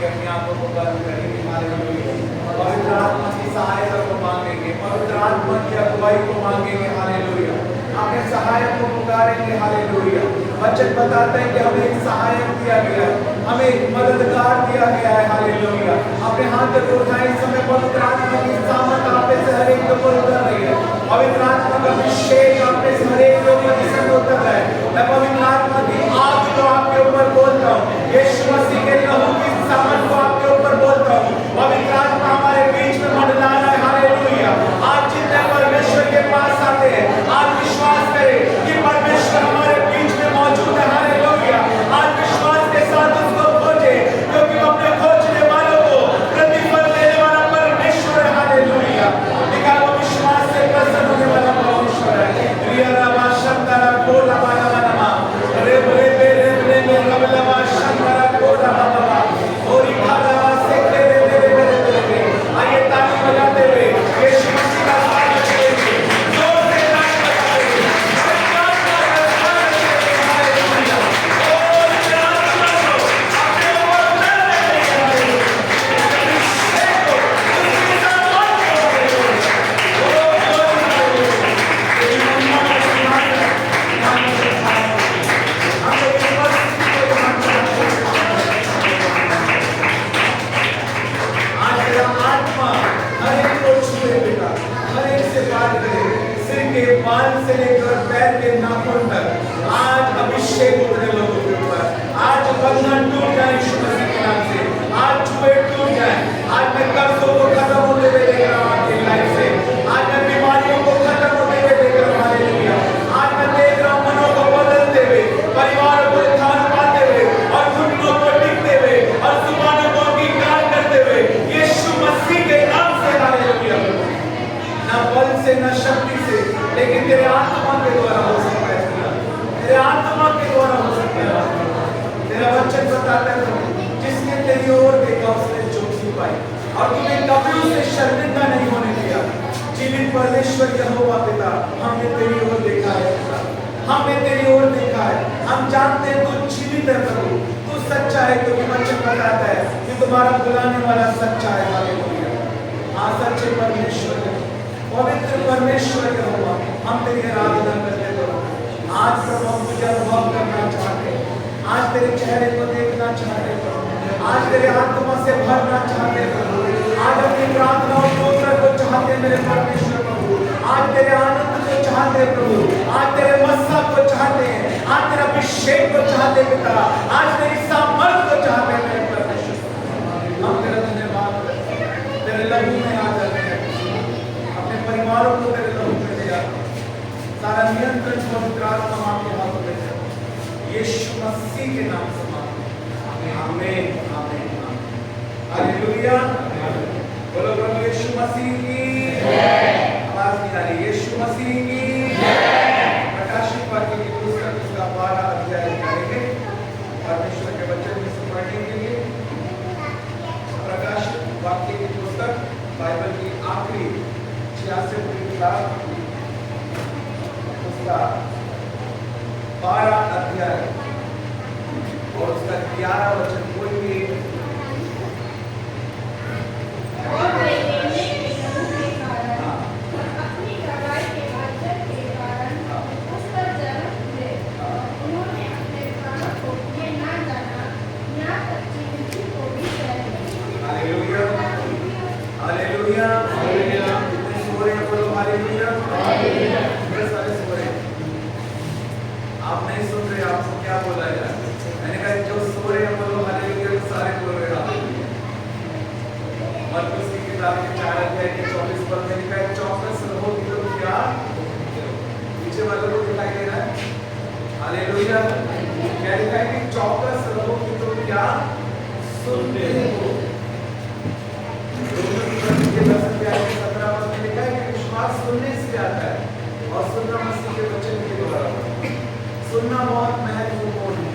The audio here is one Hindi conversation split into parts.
अपनी आंखों को बंद करेंगे, हालेलुया। पवित्र आत्मा की सहायता को मांगेंगे, पवित्र आत्मा की अगुवाई को मांगेंगे, हालेलुया। अपने सहायक को पुकारेंगे, हालेलुया। वचन बताता है कि हमें एक सहायक दिया गया है, हमें एक मददगार दिया गया है, हालेलुया। अपने हाथ को उठाएं, इस समय पवित्र आत्मा की सामर्थ आप में से हर एक के ऊपर उतर रही है। पवित्र आत्मा का अभिषेक आप में से हर एक के ऊपर इस समय उतर रहा है। मैं पवित्र आत्मा की आग को आपके ऊपर बोलता हूँ, यीशु मसीह के लहू की सामर्थ को आपके ऊपर बोलता हूँ। पवित्र आत्मा हमारे बीच में मंडला रहा है, हालेलुया। आज जितने परमेश्वर के पास आते हैं, आज विश्वास करें कि परमेश्वर हमारे बीच में मौजूद है, हालेलुया। आज विश्वास के साथ उसको खोजे, क्योंकि वो अपने खोजने वालों को प्रतिफल देने वाला परमेश्वर है, हालेलुया। देखा, वो विश्वास से प्रसन्न होने वाला परमेश्वर है। रिया रबा शंकरा कोला बाला बाला रे रे रे रे रे रबला बा शंकरा कोला बाला और इखाला से रे रे रे रे रे। आइए ताली बजाते हुए यीशु मसीह का स्वागत करेंगे, जोर से ताली बजाते हुए। बाल से लेकर पैर के नाखून तक आज अभिषेक उतरे लोगों के ऊपर। आज बंधन टूट जाए यीशु मसीह के नाम से, आज छुए टूट जाए। आज मैं कर्जों को खत्म होते हुए देख रहा हूँ आपकी लाइफ से। आज मैं बीमारियों को खत्म होते हुए देख रहा हूँ, हालेलुया। आज मैं देख रहा हूँ मनों को बदलते हुए, परिवारों को उत्थान पाते हुए और घुटनों को टिकते हुए और जुबानों को अंगीकार करते हुए यीशु मसीह के नाम से, हालेलुया। ना बल से ना शक्ति से, लेकिन तेरे आत्मा के द्वारा हो सकता है, तेरे आत्मा के द्वारा हो सकता है। तेरा वचन बताता है जिसने तेरी ओर देखा उसने ज्योति पाई, और तूने कभी उसे शर्मिंदा नहीं होने दिया। जीवित परमेश्वर यहोवा पिता, हमने तेरी ओर देखा है पिता, हमने तेरी ओर देखा है। हम जानते हैं तू जीवित है प्रभु, तू सच्चा है, क्योंकि वचन बताता है कि तुम्हारा बुलाने वाला सच्चा है, हालेलुया। हाँ, सच्चे परमेश्वर है, पवित्र परमेश्वर यहोवा, हम तेरी आराधना करते प्रभु। आज प्रभु हम तुझे अनुभव करना चाहते हैं, आज तेरे चेहरे को देखना चाहते प्रभु, आज तेरे आत्मा से भरना चाहते प्रभु। आज अपनी प्रार्थनाओं को उत्तर को चाहते मेरे परमेश्वर प्रभु, आज तेरे आनंद को चाहते प्रभु, आज तेरे मस्सा को चाहते हैं, आज तेरा अभिषेक को चाहते पिता, आज तेरी सामर्थ को चाहते मेरे परमेश्वर। हम तेरा धन्यवाद करते हैं, तेरे लहू में आ जाते हैं, परिवारों को तेरे लहू में दिया, सारा नियंत्रण पवित्र आत्मा आपके हाथों में है, यीशु मसीह के नाम से मांगते हैं, आमीन आमीन हालेलुया। बोलो प्रभु यीशु मसीह की जय। आवाज नहीं आ रही, यीशु मसीह की जय। प्रकाशित वाक्य की पुस्तक उसका 12 अध्याय करेंगे परमेश्वर के वचन में से पढ़ने के लिए। प्रकाशित वाक्य की पुस्तक बाइबल की आखिरी 66वीं किताब उसका 12 अध्याय और उसका 11 वचन। कोई भी आप नहीं सुन रहे, आपको क्या बोला जाए? मैंने कहा जो सो रहे हैं बोलो हालेलुया, तो सारे बोल रहे हालेलुया। मरकुस की किताब के 4 अध्याय के 24 पद में लिखा है, चौकस रहो कि तो क्या, पीछे वालों को दिखाई दे रहा है, हालेलुया। क्या लिखा है कि चौकस रहो कि तो क्या सुनते हो। लिखा है कि विश्वास सुनने से आता है और सुनना मसीह के वचन के द्वारा। सुनना बहुत महत्वपूर्ण है,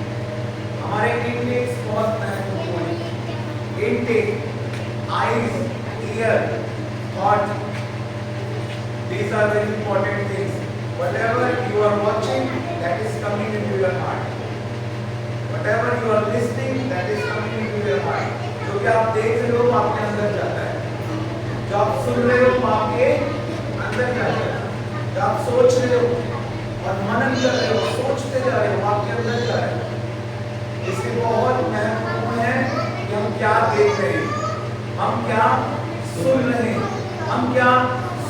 हमारे इंटेक्स बहुत महत्वपूर्ण है। Intake, eyes, year, thought, these are very important things. Whatever you are watching, that is coming into your heart. Whatever you are listening, that is coming into your heart. जो जो कि आप देख रहे हो वो आपके अंदर जाता है, जो आप सुन रहे हो वो आपके अंदर जाता है, जो आप सोच रहे हो और मनन कर रहे हो, सोचते जा रहे हो, आपके अंदर जा रहे हो। इसलिए बहुत महत्वपूर्ण है कि हम क्या देख रहे हैं, हम क्या सुन रहे हैं, हम क्या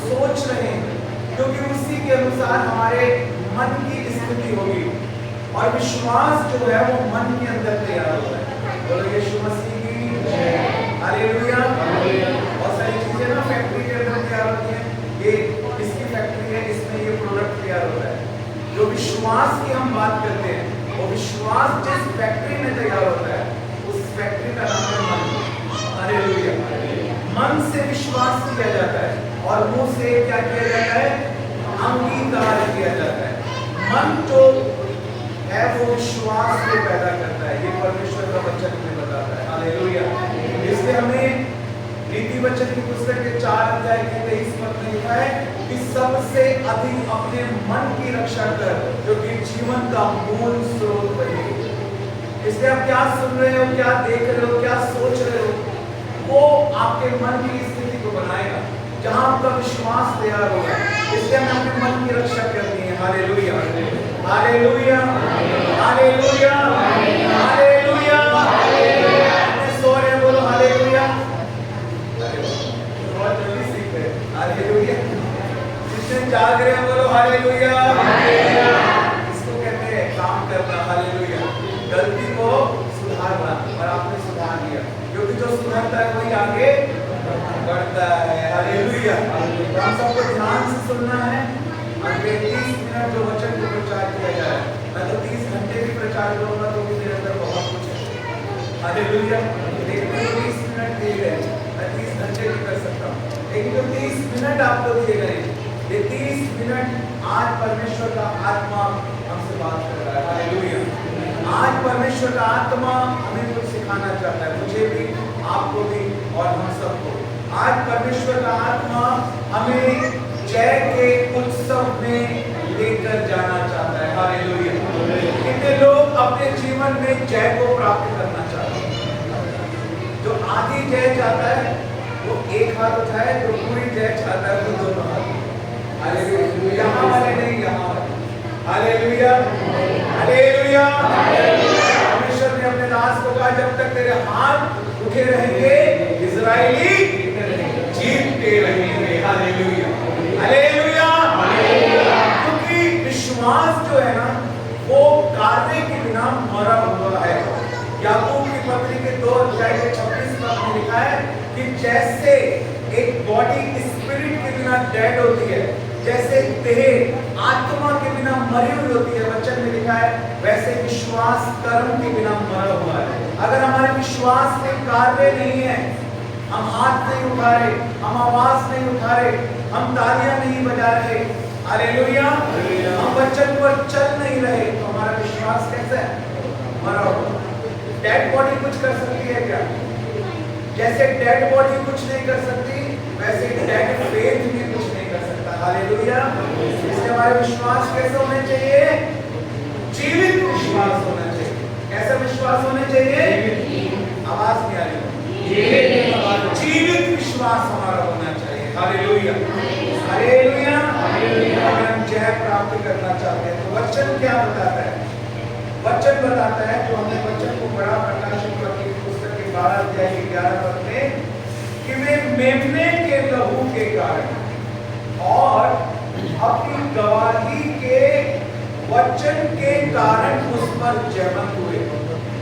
सोच रहे हैं, क्योंकि उसी के अनुसार हमारे मन की स्थिति होगी। और विश्वास जो है वो मन के अंदर तैयार होता है। बोलो यीशु मसीह की हालेलुया। बहुत सारी चीजें ना फैक्ट्री के अंदर तैयार होती हैं, ये इसकी फैक्ट्री है, इसमें ये प्रोडक्ट तैयार होता है। जो विश्वास की हम बात करते हैं, वो विश्वास जिस फैक्ट्री में तैयार होता है, उस फैक्ट्री का नाम है मन। हालेलुया। मन से विश्वास किया जाता है और मुंह से क्या किया जाता है, अंगीकार किया जाता है। मन जो है वो विश्वास को पैदा करता है, ये परमेश्वर का वचन हमें बताता है। हालेलुया। इसलिए हमें नीति वचन की पुस्तक के 4 अध्याय के 23 पद में लिखा है कि सबसे अधिक अपने मन की रक्षा कर, जो कि जीवन का मूल स्रोत बने। इसलिए आप क्या सुन रहे हो, क्या देख रहे हो, क्या सोच रहे हो, वो आपके मन की स्थिति को बनाएगा, जहां आपका विश्वास तैयार होगा। इसलिए हमें अपने मन की रक्षा करनी है। Hallelujah, hallelujah, hallelujah, hallelujah. सो रहे बोलो हालेलुया। बहुत जल्दी सीख गए। हालेलुया। जिससे जाग रहे हैं बोलो हालेलुया। इसको कहते हैं काम करना। हालेलुया। गलती को सुधारना, और आपने सुधार लिया, क्योंकि जो सुधरता है वही आगे बढ़ता है। हालेलुया। हम सबको ध्यान से सुनना है। अगले 30 मिनट जो वचन को प्रचार किया जा रहा है, मैं तो 30 घंटे भी प्रचार करूंगा तो भी मेरे अंदर बहुत कुछ है। हालेलुया। लेकिन 30 मिनट दिए गए, मैं 30 घंटे भी कर सकता हूँ, लेकिन जो 30 मिनट आपको दिए गए, ये 30 मिनट आज परमेश्वर का आत्मा हमसे बात कर रहा है। हालेलुया। आज परमेश्वर का आत्मा हमें कुछ सिखाना चाहता है, मुझे भी, आपको भी और हम सबको। आज परमेश्वर का आत्मा हमें जय के उत्सव में लेकर जाना चाहता है। हालेलुया। कितने लोग अपने जीवन में जय को प्राप्त करना चाहते हैं? जो आधी जय चाहता है वो एक हाथ उठाए, जो पूरी जय चाहता है वो दोनों हाथ। हालेलुया। यहाँ वाले नहीं, यहाँ वाले। Hallelujah, hallelujah. परमेश्वर ने अपने दास को कहा, जब तक तेरे हाथ उठे रहेंगे इजरायली जीतते रहेंगे। Hallelujah, hallelujah. क्योंकि विश्वास जो है ना, वो कार्य के बिना मरा हुआ है। याकूब की पत्री के 2 अध्याय के 26 पद में लिखा है कि जैसे एक बॉडी स्पिरिट के बिना डेड होती है, जैसे देह आत्मा के बिना मरी हुई होती है, वचन में लिखा है, वैसे विश्वास कर्म के बिना मरा हुआ है। अगर हमारे विश्वास में कार्य नहीं है, हम हाथ नहीं उठा रहे, हम आवाज नहीं उठा रहे, हम तालियां नहीं बजा रहे, हालेलुया, हम वचन पर चल नहीं रहे, तो हमारा विश्वास कैसा है, मरा हुआ। डेड बॉडी कुछ कर सकती है क्या? जैसे डेड बॉडी कुछ नहीं कर सकती, वैसे डेड फेथ भी कुछ नहीं कर सकता। हालेलुया। इसलिए हमारे विश्वास कैसे होने चाहिए? जीवित विश्वास होना चाहिए। कैसा विश्वास होना चाहिए? आवाज नहीं आ रही, जीवित विश्वास हमारा होना चाहिए। Hallelujah, hallelujah. अगर हम जय प्राप्त करना चाहते हैं तो वचन क्या बताता है? वचन बताता है, जो हमने वचन को बड़ा प्रकाशित की पुस्तक के 12 अध्याय के 11 पद में, कि वे मेमने के लहू के कारण और अपनी गवाही के वचन के कारण उस पर जयवंत हुए।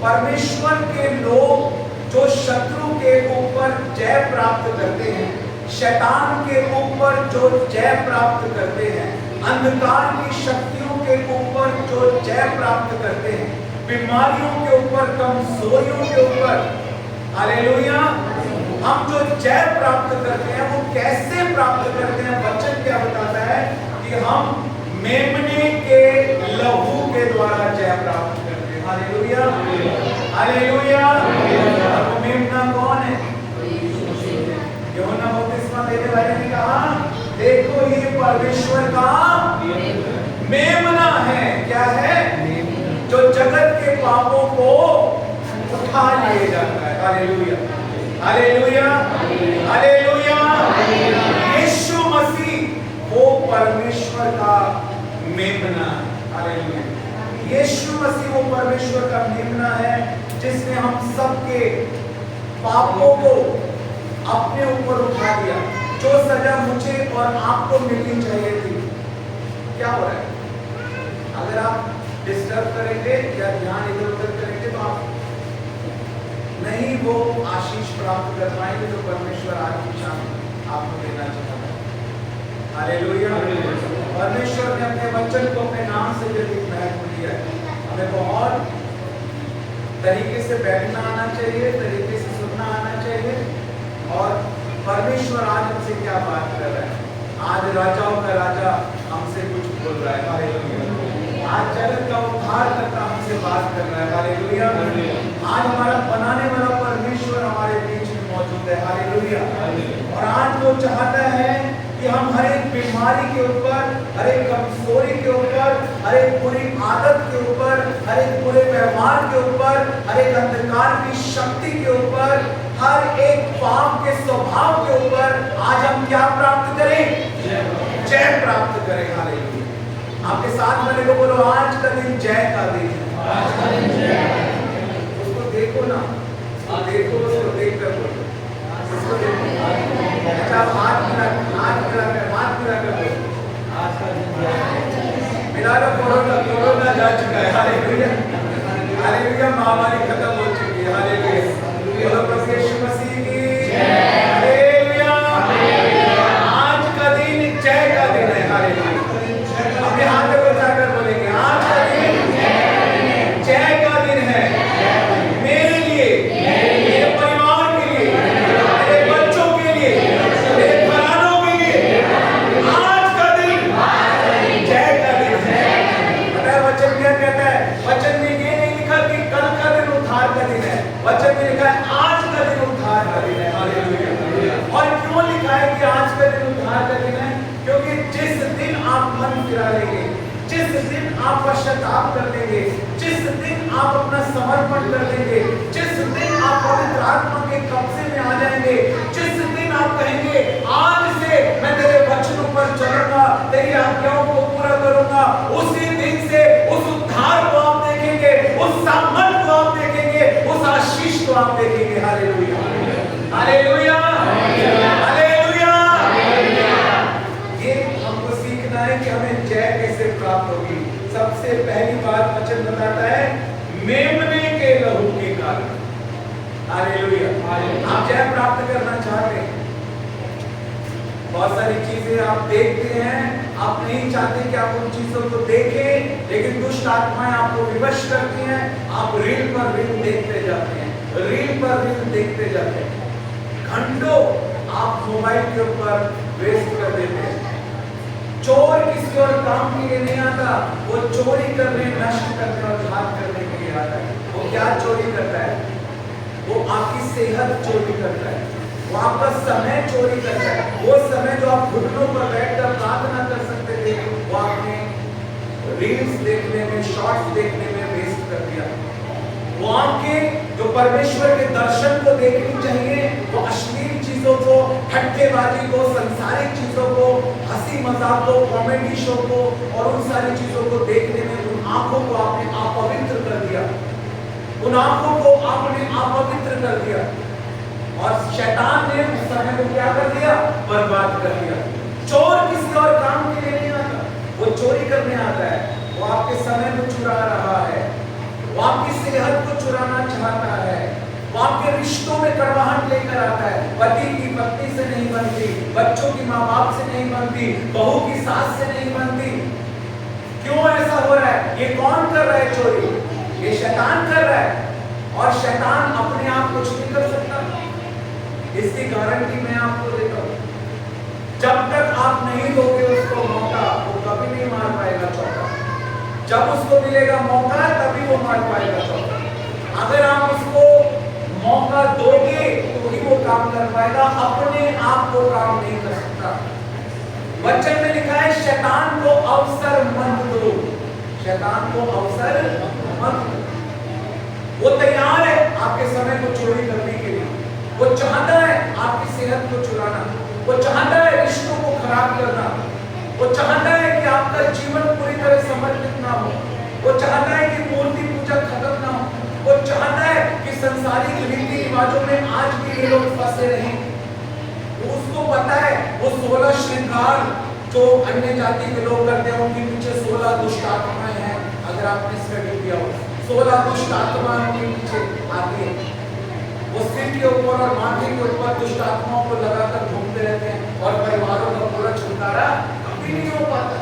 परमेश्वर के लोग जो शत्रु के ऊपर जय प्राप्त करते हैं, शैतान के ऊपर जो जय प्राप्त करते हैं, अंधकार की शक्तियों के ऊपर जो जय प्राप्त करते हैं, बीमारियों के ऊपर, कमजोरियों के ऊपर, हालेलुया, हम जो जय प्राप्त करते हैं वो कैसे प्राप्त करते हैं? वचन क्या बताता है कि हम मेमने के लहू के द्वारा जय प्राप्त करते हैं। Hallelujah, hallelujah. और मेमना कौन है? यूहन्ना बपतिस्मा देने वाले ने कहा, देखो ये परमेश्वर का मेमना है। क्या है? जो जगत के पापों को उठा लिए जाता है। हालेलुया। Hallelujah, hallelujah. यीशु मसीह वो परमेश्वर का मेमना, हालेलुया। यीशु मसीह वो परमेश्वर का मेमना है जिसने हम सबके पापों को अपने ऊपर उठा दिया। जो सजा मुझे और आपको मिलनी चाहिए थी, क्या हो रहा है? अगर आप डिस्टर्ब करेंगे या ध्यान इधर उधर करेंगे तो आप नहीं वो आशीष प्राप्त कर पाएंगे जो परमेश्वर आज की शाम आपको देना चाहता है। हालेलुया। परमेश्वर ने अपने वचन को अपने नाम से अधिक महत्व दिया है। हमें बहुत तरीके से बैठना आना चाहिए, तरीके से सुनना आना चाहिए। और परमेश्वर आज हमसे क्या बात कर रहा है? आज राजाओं का राजा हमसे कुछ बोल रहा है। हालेलुया। आज जगत का उद्धार करता हमसे बात कर रहा है। हालेलुया। आज हमारा बनाने वाला परमेश्वर हमारे बीच में मौजूद है। हालेलुया। और आज वो चाहता है कि हम हर एक बीमारी के ऊपर, हर एक कमजोरी के ऊपर, हर एक बुरी आदत के ऊपर, हर एक बुरे व्यवहार के ऊपर, हर एक अंधकार की शक्ति के ऊपर, हर एक पाप के स्वभाव के ऊपर आज हम क्या प्राप्त करें? जय प्राप्त करें। हालेलुया। आपके साथ वाले को बोलो, आज का दिन जय का दिन है। उसको देखो ना, देखो, उसको देख कर बोलो, उसको देखो। अच्छा, हाथ मिला कर बोलो, मिला लो। कोरोना जा चुका है। Hallelujah, hallelujah. महामारी खत्म हो चुकी है। हालेलुया। बोलो प्रभु यीशु मसीह की हालेलुया। आज का दिन जय का दिन है। हालेलुया। अपने हाथ को उठाकर बोलेंगे, आज का दिन जय का दिन है मेरे लिए, मेरे परिवार के लिए, मेरे बच्चों के लिए, मेरे घरानों के लिए। आज का दिन जय का दिन है। पता है वचन क्या कहता है? वचन में ये नहीं लिखा कि कल का दिन उद्धार का दिन है। वचन में लिखा है आज का दिन उद्धार का दिन है। हालेलुया। और क्यों लिखा है कि आज का दिन उद्धार का दिन है? क्योंकि जिस दिन आप मन फिरा लेंगे, जिस दिन आप पश्चाताप कर लेंगे, जिस दिन आप अपना समर्पण कर लेंगे, जिस दिन आप पवित्र आत्मा के कब्जे में आ जाएंगे, जिस दिन आप कहेंगे आज से मैं तेरे वचनों पर चलूंगा, तेरी आज्ञाओं को पूरा करूंगा, उसी दिन से उस उद्धार को आप देखेंगे, उस सामर्थ को आप देखेंगे, उस आशीष को आप देखेंगे। Hallelujah, hallelujah, hallelujah. ये हमको सीखना है कि हमें जय कैसे प्राप्त होगी। सबसे पहली बात वचन बताता है, मेमने के लहू के कारण। हालेलुया। आप जय प्राप्त करना चाहते हैं, बहुत सारी चीजें आप देखते हैं, आप नहीं चाहते कि आप उन चीजों को देखें, लेकिन दुष्ट आत्माएं आपको विवश करती हैं। आप रील पर रील देखते जाते हैं, रील पर रील देखते जाते हैं। घंटों आप मोबाइल के ऊपर वेस्ट कर देते हैं। चोर किसी और काम के लिए नहीं आता, वो चोरी करने, नष्ट करने और घात करने के लिए आता है। वो क्या चोरी करता है? वो आपकी सेहत चोरी करता है, वो आपका समय चोरी करता है। वो समय जो आप घुटनों पर बैठकर प्रार्थना कर सकते थे, वो आपने रील्स देखने में, शॉर्ट्स देखने में वेस्ट कर दिया। वो आंखें जो परमेश्वर के दर्शन को देखनी चाहिए, वो अश्लील चीजों को, ठट्ठेबाजी को, संसारिक चीजों को, हंसी मजाक को, कॉमेडी शो को और उन सारी चीजों को देखने में उन आंखों को आपने अपवित्र कर दिया, उन आंखों को आपने अपवित्र कर दिया। और शैतान ने उस समय को क्या कर दिया? बर्बाद कर दिया। चोर किसी और काम के लिए नहीं आता, वो चोरी करने आता है। वो आपके समय को चुरा रहा है, वो आपकी सेहत को चुराना चाहता है, वो आपके रिश्तों में कड़वाहट लेकर आता है। पति की पत्नी से नहीं बनती, बच्चों की माँ बाप से नहीं बनती, बहू की सास से नहीं बनती। क्यों ऐसा हो रहा है? ये कौन कर रहा है चोरी? ये शैतान कर रहा है। और शैतान अपने आप कुछ नहीं कर सकता, इसकी गारंटी मैं आपको देता हूं। जब तक आप नहीं दोगे उसको मौका, वो कभी नहीं मार पाएगा चौका। जब उसको मिलेगा मौका तभी वो मार पाएगा चौका। अगर आप उसको मौका दोगे तो ही वो काम कर पाएगा, अपने आप को काम नहीं कर सकता। वचन में लिखा है, शैतान को अवसर मत दो, शैतान को अवसर मत दो। वो तैयार है आपके समय को चोरी करने के लिए, वो चाहता है आपकी सेहत को चुराना, वो चाहता है रिश्तों को खराब करना, वो चाहता है कि आपका जीवन पूरी तरह समर्पित ना हो, वो चाहता है कि मूर्ति पूजा खत्म ना हो, वो चाहता है कि संसारिक रीति रिवाजों में आज भी ये लोग फंसे रहें। उसको पता है वो 16 श्रृंगार जो अन्य जाति के लोग करते हैं उनके पीछे 16 दुष्ट आत्माएं हैं। अगर आपने स्टडी किया हो 16 दुष्ट आत्माएं उनके पीछे आती है। वो सिर के ऊपर और माथे के ऊपर दुष्ट आत्माओं को लगाकर घूमते रहते हैं और परिवारों का पूरा छुटकारा कभी नहीं हो पाता।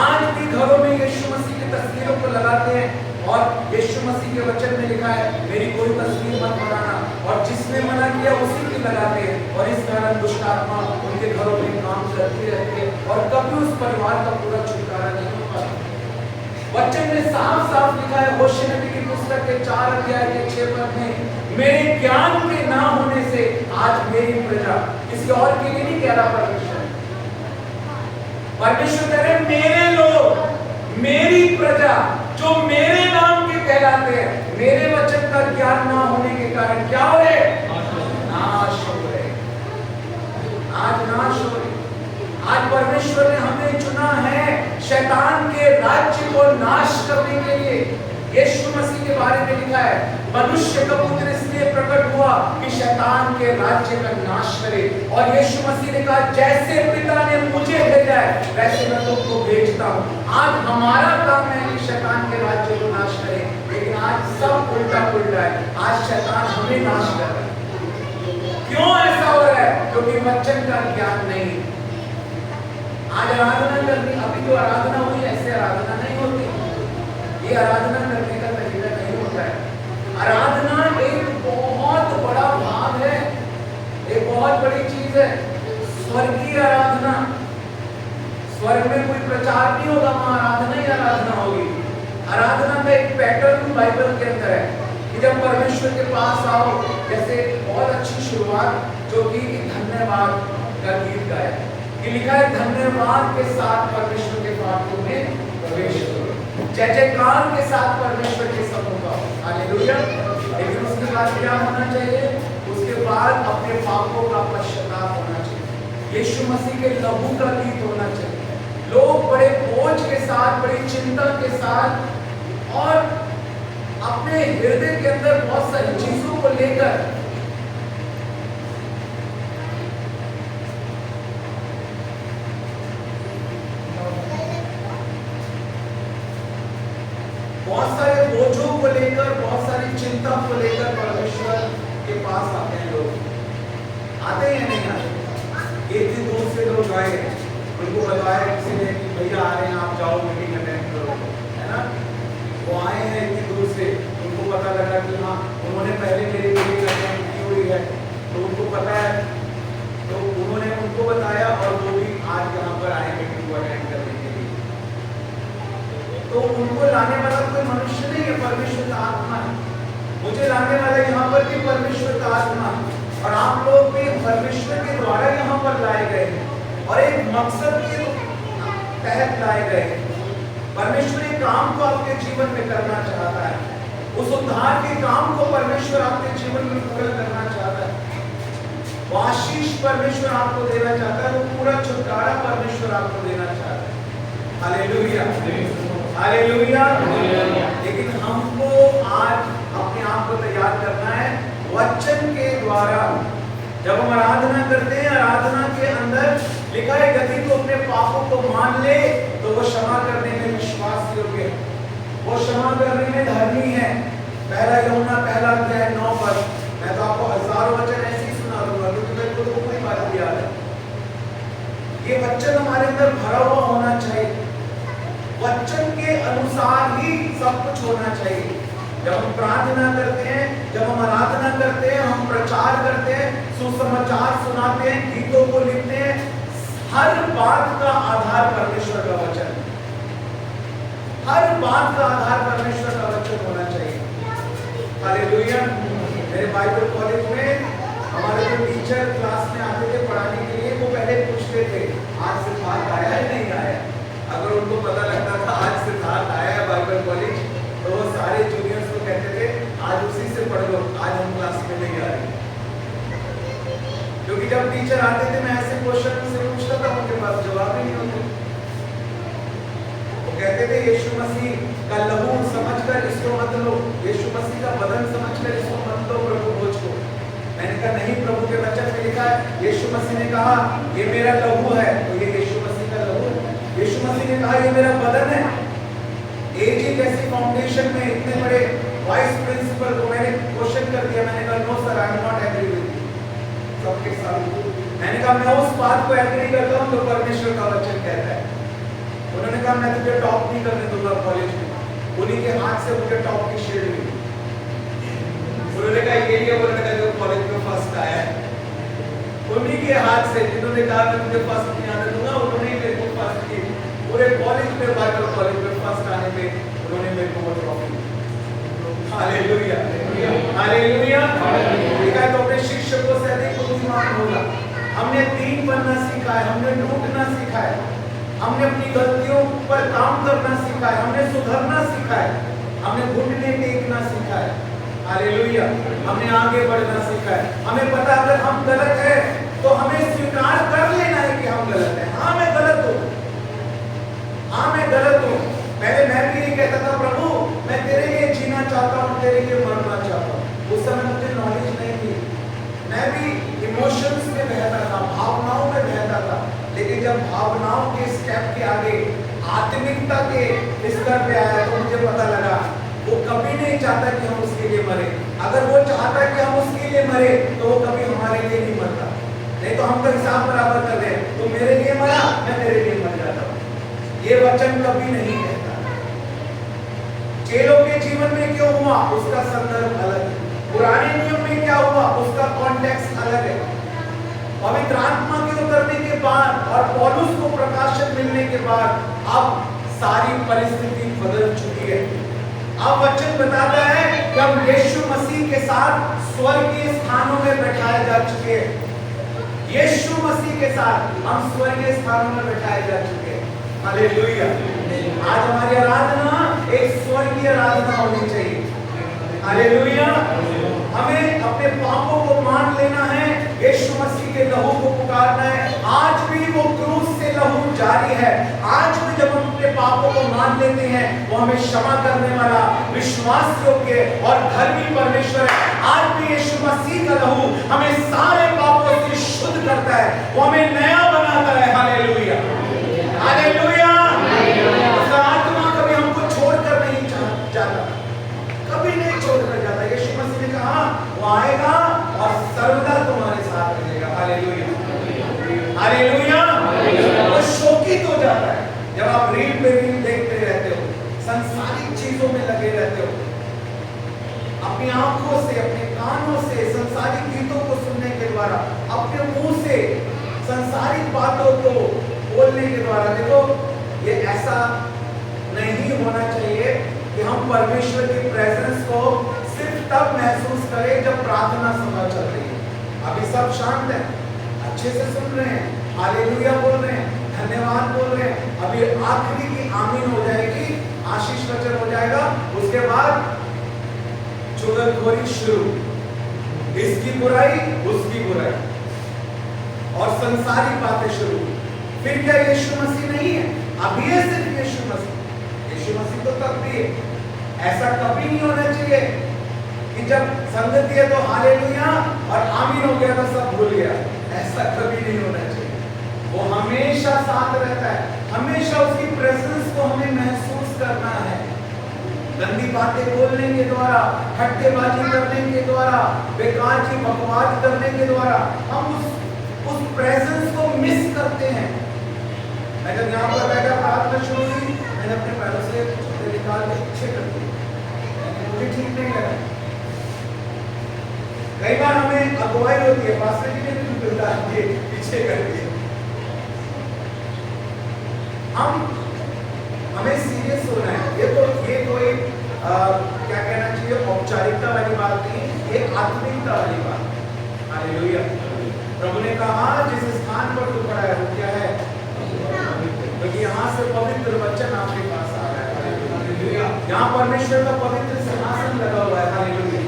आज भी घरों में यीशु मसीह की तस्वीरों को लगाते हैं और यीशु मसीह के वचन में लिखा है मेरी कोई तस्वीर मत बनाना, और जिसने मना किया उसी की लगाते हैं, और इस कारण दुष्ट आत्मा उनके घरों में काम करती रहती है और कभी उस परिवार का पूरा छुटकारा नहीं हो पाता। वचन में साफ साफ लिखा है होशे नबी की पुस्तक के 4 अध्याय के 6 पद में मेरे ज्ञान के ना होने से आज मेरी प्रजा, किसी और के लिए नहीं कह रहा परमेश्वर, परमेश्वर कह रहे मेरे लोग, मेरी प्रजा जो मेरे नाम के कहलाते हैं, मेरे वचन का ज्ञान ना होने के कारण क्या हो रहे? नाश हो रहे। आज नाश हो रहे। आज परमेश्वर ने हमें चुना है शैतान के राज्य को नाश करने के लिए। यीशु मसीह के बारे में लिखा है मनुष्य का पुत्र इसलिए प्रकट हुआ कि शैतान के राज्य का नाश करे, और यीशु मसीह ने कहा जैसे पिता ने मुझे भेजा है वैसे मैं तुमको भेजता हूँ। आज हमारा काम है कि शैतान के राज्य को नाश करें, लेकिन आज सब उल्टा पुल्टा है। आज शैतान हमें नाश कर रहा है। क्यों ऐसा हो रहा है? क्योंकि वचन का ज्ञान नहीं। आज आराधना करनी, अभी जो आराधना हुई ऐसे आराधना नहीं होती, ये आराधना करने का तरीका नहीं होता है। आराधना एक बहुत बड़ा भाग है, एक बहुत बड़ी चीज है। स्वर्गीय आराधना, स्वर्ग में कोई प्रचार नहीं होगा, वहां आराधना ही आराधना होगी। आराधना का एक पैटर्न बाइबल के अंदर है कि जब परमेश्वर के पास आओ, जैसे बहुत अच्छी शुरुआत जो कि धन्यवाद का गीत गाया कि लिखा है धन्यवाद के साथ परमेश्वर के फाटकों में प्रवेश करो, जय जयकार के साथ परमेश्वर के सम्मुख आओ। हालेलुया। लेकिन उसके बाद क्या होना चाहिए? उसके बाद अपने पापों का पश्चाताप होना चाहिए, यीशु मसीह के लहू का गीत होना चाहिए। लोग बड़े बोझ के साथ, बड़ी चिंता के साथ और अपने हृदय के अंदर बहुत सारी चीजों को लेकर बहुत सारे बोझों को लेकर, बहुत सारी चिंता को लेकर परमेश्वर के पास आते हैं। लोग आते हैं नहीं आते। एक दिन दूर से लोग आए, उनको बताया किसी ने कि भैया आ रहे हैं, आप जाओ मीटिंग अटेंड करो, है ना। वो आए हैं इतनी दूर से, उनको पता लगा कि हाँ उन्होंने पहले मेरी मीटिंग अटेंड की हुई है, तो उनको पता है, तो उन्होंने उनको बताया और वो भी आज यहाँ पर आए मीटिंग को अटेंड करने के लिए। तो उनको लाने वाला कोई मनुष्य नहीं है, परमेश्वर का आत्मा है। मुझे लाने वाला यहाँ पर भी परमेश्वर का आत्मा है, और आप लोग भी परमेश्वर के द्वारा यहाँ पर लाए गए हैं और एक मकसद के तहत लाए गए हैं। परमेश्वर एक काम को आपके जीवन में करना चाहता है, उस उद्धार के काम को परमेश्वर आपके जीवन में पूरा करना चाहता है। वो आशीष परमेश्वर आपको देना चाहता है, वो पूरा छुटकारा परमेश्वर आपको देना चाहता है। Hallelujah, hallelujah. लेकिन हमको आज अपने आप को तैयार करना है वचन के द्वारा। जब हम आराधना करते हैं, आराधना के अंदर लिखा है यदि तो अपने पापों को मान ले तो वो क्षमा करने में विश्वास योग्य है, वो क्षमा करने में धर्मी है। पहला यूहन्ना पहला अध्याय 9 पद। मैं तो आपको हजारों वचन ऐसे ही सुना दूंगा क्योंकि मेरे को तो कोई बात याद है। ये वचन हमारे अंदर भरा हुआ होना चाहिए, वचन के अनुसार ही सब कुछ होना चाहिए। जब हम प्रार्थना करते हैं, जब हम आराधना करते हैं, हम प्रचार करते हैं, सुसमाचार सुनाते हैं, गीतों को लिखते हैं, हर बात का आधार परमेश्वर का वचन, हर बात का आधार परमेश्वर का वचन होना चाहिए। हालेलुया। मेरे बाइबल कॉलेज में हमारे जो टीचर क्लास में आते थे पढ़ाने के लिए, वो पहले पूछते थे आज सिद्धार्थ आया है नहीं आया। अगर उनको पता लगता था आज सिद्धार्थ आया है बाइबल कॉलेज, तो वो सारे जूनियर्स को कहते थे आज उसी से पढ़ लो। आज हम क्लास में नहीं आ रहे, क्योंकि जब टीचर आते थे मैं ऐसे क्वेश्चन से पूछता था, उनके पास जवाब ही नहीं होते। वो कहते थे यीशु मसीह का लहू समझकर इसको मत लो, यीशु मसीह का बदन समझकर इसको मत लो प्रभु भोज को। मैंने कहा नहीं, प्रभु के वचन में लिखा है, यीशु मसीह ने कहा ये मेरा लहू है, तो ये यीशु मसीह का लहू है। यीशु मसीह ने कहा ये मेरा बदन है। एजी जैसी फाउंडेशन में इतने बड़े वाइस प्रिंसिपल को मैंने क्वेश्चन कर दिया, मैंने कहा no sir I am not agree with you सबके साथ। मैंने कहा मैं उस बात को एग्री करता हूं जो परमेश्वर का वचन कहता है। उन्होंने कहा मैं तुझे टॉप नहीं करने दूंगा कॉलेज में। उन्हीं के हाथ से मुझे टॉप की शील्ड मिली। उन्होंने कहा ये लिए, उन्होंने कहा जो कॉलेज में फर्स्ट आया है, उन्हीं के हाथ से जिन्होंने कहा मैं तुझे फर्स्ट नहीं आने दूंगा, उन्होंने ही मेरे को फर्स्ट की। पूरे कॉलेज में, बाइबल कॉलेज में फर्स्ट आने पे उन्होंने मेरे को वो ट्रॉफी दी। Hallelujah hallelujah. लिखा है तो अपने शिक्षकों से अधिक बुद्धिमान होगा। हमने दीन बनना सीखा है, हमने लूटना सीखा है, हमने अपनी गलतियों पर काम करना सीखा है, हमने सुधरना सीखा है, हमने घुटने टेकना सीखा है। हालेलुया। हमने आगे बढ़ना सीखा है। हमें पता अगर हम गलत है तो हमें स्वीकार कर लेना है कि हम गलत हैं। हाँ मैं गलत हूँ, हाँ मैं गलत हूँ। पहले मैं भी यही कहता था प्रभु मैं तेरे लिए जीना चाहता हूँ, तेरे लिए मरना चाहता हूँ। उस समय मुझे नॉलेज नहीं थी, मैं भी इमोशंस में बहता था, भावनाओं में बहता था। लेकिन जब भावनाओं के स्टेप के आगे आत्मिकता के स्तर पे आया तो मुझे पता लगा वो कभी नहीं चाहता कि हम उसके लिए मरे। अगर वो चाहता कि हम उसके लिए मरे तो वो कभी हमारे लिए नहीं मरता। नहीं तो हम तो हिसाब बराबर कर रहे हैं, तो मेरे लिए मरा मैं तेरे लिए मर जाता हूँ। ये वचन कभी नहीं कहता। चेलों के जीवन में क्यों हुआ उसका संदर्भ अलग है, पुराने नियम में क्या हुआ उसका कॉन्टेक्स्ट अलग है। पवित्र आत्मा के उतरने के बाद और पौलुस को प्रकाशन मिलने के बाद अब सारी परिस्थिति बदल चुकी है। अब वचन बताता है कि हम यीशु मसीह के साथ स्वर्गीय स्थानों में बैठाए जा चुके हैं। यीशु मसीह के साथ हम स्वर्गीय स्थानों में बैठाए जा चुके हैं। हालेलुया। आज हमारी आराधना एक स्वर्गीय आराधना होनी चाहिए। हालेलुया। हमें अपने पापों को मान लेना है, यीशु मसीह के लहू को पुकारना है। आज भी वो क्रूस से लहू जारी है। आज भी जब हम अपने पापों को मान लेते हैं वो हमें क्षमा करने वाला, विश्वास योग्य और धर्मी परमेश्वर है। आज भी यीशु मसीह का लहू हमें सारे पापों से शुद्ध करता है, वो हमें नया बनाता है। Hallelujah hallelujah. उसका आत्मा कभी हमको छोड़कर नहीं जाता, कभी नहीं छोड़कर जाता। यीशु मसीह ने कहा वो आएगा और सर्वदा तुम्हारे साथ रहेगा। Hallelujah hallelujah. वो शोकित हो जाता है जब आप रील पे रील देखते रहते हो, संसारिक चीजों में लगे रहते हो, अपनी आंखों से अपने कानों से संसारिक गीतों को सुनने के द्वारा, अपने मुंह से संसारिक बातों को बोलने के द्वारा। देखो ये ऐसा नहीं होना चाहिए कि हम परमेश्वर की प्रेजेंस को सिर्फ तब महसूस करें जब प्रार्थना सभा चल रही है। अभी सब शांत है, अच्छे से सुन रहे हैं, हालेलुया बोल रहे हैं, धन्यवाद बोल रहे हैं। अभी आखिरी की आमीन हो जाएगी, आशीष वचन हो जाएगा, उसके बाद चुगलखोरी शुरू, इसकी बुराई उसकी बुराई और संसारी बातें शुरू। फिर क्या यीशु मसीह नहीं है? अब ये सिर्फ यीशु मसीह, यीशु मसीह तो तब भी है। ऐसा कभी नहीं होना चाहिए कि जब संगति है तो हालेलुया और आमीन हो गया तो सब भूल गया। ऐसा कभी नहीं होना चाहिए। वो हमेशा साथ रहता है, हमेशा उसकी प्रेजेंस को हमें महसूस करना है। गंदी बातें बोलने के द्वारा, हट्टेबाजी करने के द्वारा, बेकार की बकवास करने के द्वारा हम उस प्रेजेंस को मिस करते हैं। मैं जब यहाँ पर बैठा प्रार्थना शुरू की, मैंने अपने पैरों से जूते निकाल के पीछे कर दिए, मुझे ठीक नहीं लगा। कई बार हमें अगुवाई होती है, पास्टर जी ने भी डाल के पीछे कर दिए। हमें सीरियस होना है। ये कोई क्या कहना चाहिए, औपचारिकता वाली बात नहीं, ये आत्मिकता वाली बात। हालेलुया। प्रभु ने कहा जिस स्थान पर तू खड़ा है वो क्या है? क्योंकि यहाँ से पवित्र वचन आपके पास आ रहा है। हालेलुया। यहाँ परमेश्वर का पवित्र सिंहासन लगा हुआ है। हालेलुया।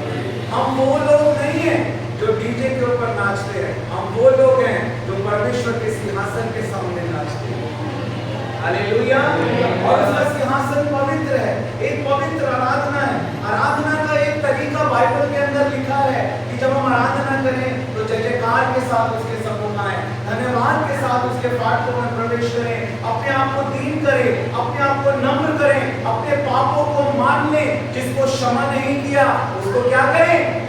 हम वो लोग नहीं हैं जो डीजे के ऊपर नाचते हैं, हम वो लोग हैं जो परमेश्वर के सिंहासन के सामने नाचते हैं। हालेलुया। और उसका सिंहासन पवित्र है, एक पवित्र आराधना है। आराधना का एक तरीका बाइबल के अंदर लिखा है कि जब हम आराधना करें तो जय जयकार के साथ उसके सम्मुख आएं, धन्यवाद के साथ उसके फाटकों में प्रवेश करें, अपने आप को दीन करें, अपने आप को नम्र करें, अपने पापों को मान लें। जिसको क्षमा नहीं किया उसको क्या करें?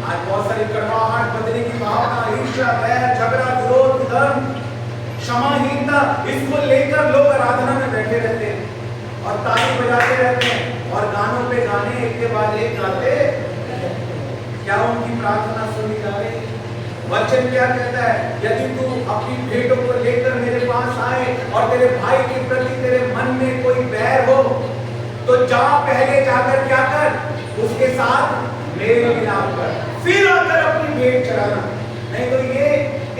आज बहुत सारी कड़वाहट, बदले की भावना, ईर्ष्या, बैर, झगड़ा, विरोध, धर्म, क्षमाहीनता, इसको लेकर लोग आराधना में बैठे रहते हैं और ताली बजाते रहते हैं और गानों पे गाने एक के बाद एक गाते। क्या उनकी प्रार्थना सुनी जा रही? वचन क्या कहता है? यदि तू अपनी भेंटों को लेकर मेरे पास आए और तेरे भाई के प्रति तेरे मन में कोई बैर हो तो जा, पहले जाकर क्या कर? उसके साथ मेल मिलाप कर, फिर आकर अपनी भेंट चढ़ाना। नहीं तो ये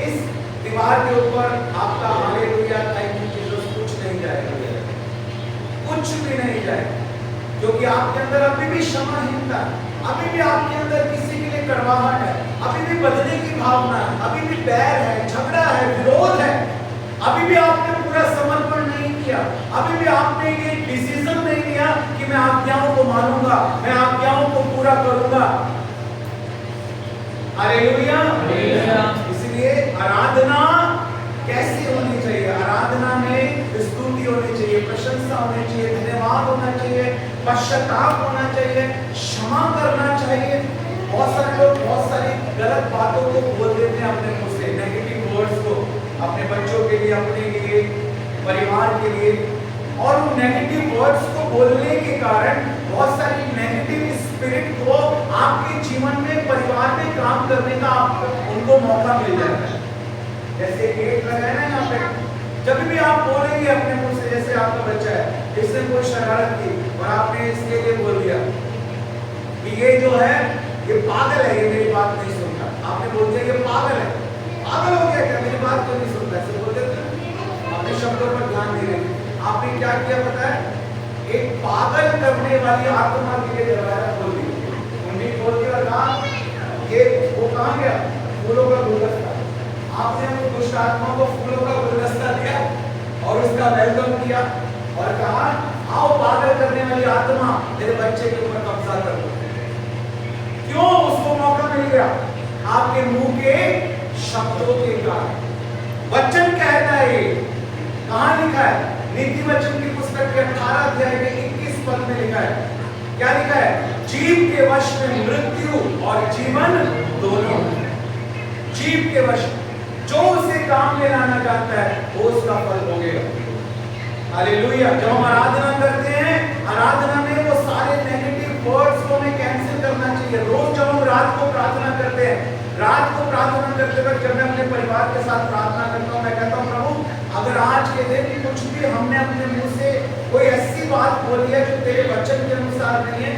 इस दीवार के ऊपर आपका हालेलुया थैंक यू जीसस कुछ नहीं जाएगा, कुछ भी नहीं जाएगा, क्योंकि आपके अंदर अभी भी क्षमाहीनता, अभी भी आपके अंदर किसी के लिए कड़वाहट है, अभी भी बदले की भावना है, अभी भी बैर है, झगड़ा है, विरोध है, अभी भी आपने पूरा समर्पण नहीं किया, अभी भी आपने ये डिसीजन नहीं लिया कि मैं आज्ञाओं को मानूंगा, मैं आज्ञाओं को पूरा करूंगा। हालेलुया। इसलिए आराधना कैसी होनी चाहिए? आराधना में स्तुति होनी चाहिए, प्रशंसा होनी चाहिए, धन्यवाद होना चाहिए, पश्चाताप होना चाहिए, क्षमा करना चाहिए। बहुत सारे लोग बहुत सारी गलत बातों को बोल देते हैं अपने मुंह से, नेगेटिव वर्ड्स को अपने बच्चों के लिए, अपने लिए, परिवार के लिए, और उन नेगेटिव वर्ड्स को बोलने के कारण बहुत सारी नेगेटिव स्पिरिट को आपके जीवन में, परिवार में काम करने का उनको मौका मिल जाता है। जैसे गेट लगा है ना यहाँ पे, जब भी आप बोलेंगे अपने मुंह से, जैसे आपका बच्चा है, इसने कोई शरारत की और आपने इसके लिए बोल दिया कि ये जो है ये पागल है, ये मेरी बात नहीं सुनता, आपने बोल दिया ये पागल है, पागल हो गया क्या, मेरी बात क्यों नहीं सुनता, ऐसे बोल देते हैं। अपने शब्दों पर ध्यान नहीं रहे। आपने क्या किया पता है? एक पागल करने वाली आत्मा के लिए दरवाजा खोल दिया, उन्हें खोल दिया, कहा ये वो कहाँ गया? फूलों का गुलदस्ता। आपने उस दुष्ट आत्मा को फूलों का गुलदस्ता दिया और उसका वेलकम किया और कहा आओ पागल करने वाली आत्मा मेरे बच्चे के ऊपर कब्जा कर लो। क्यों? उसको मौका मिल गया आपके मुंह के शब्दों के कारण। वचन कहता है, ये कहाँ लिखा है? नीति वचन की पुस्तक के 18 अध्याय के 21 पद में लिखा है। क्या लिखा है? जीव के वश में मृत्यु और जीवन दोनों। जीव के वश, जो उसे काम में लाना चाहता है वो उसका फल भोगेगा। हालेलुया। जब हम आराधना करते हैं, आराधना में वो सारे नेगेटिव वर्ड्स को हमें कैंसिल करना चाहिए। रोज जब हम रात को प्रार्थना करते हैं, रात को प्रार्थना करते वक्त जब मैं अपने परिवार के साथ प्रार्थना करता हूँ, मैं कहता हूँ प्रभु अगर आज के दिन कुछ भी हमने अपने मुंह से कोई ऐसी बात बोली है जो तेरे वचन के अनुसार नहीं है,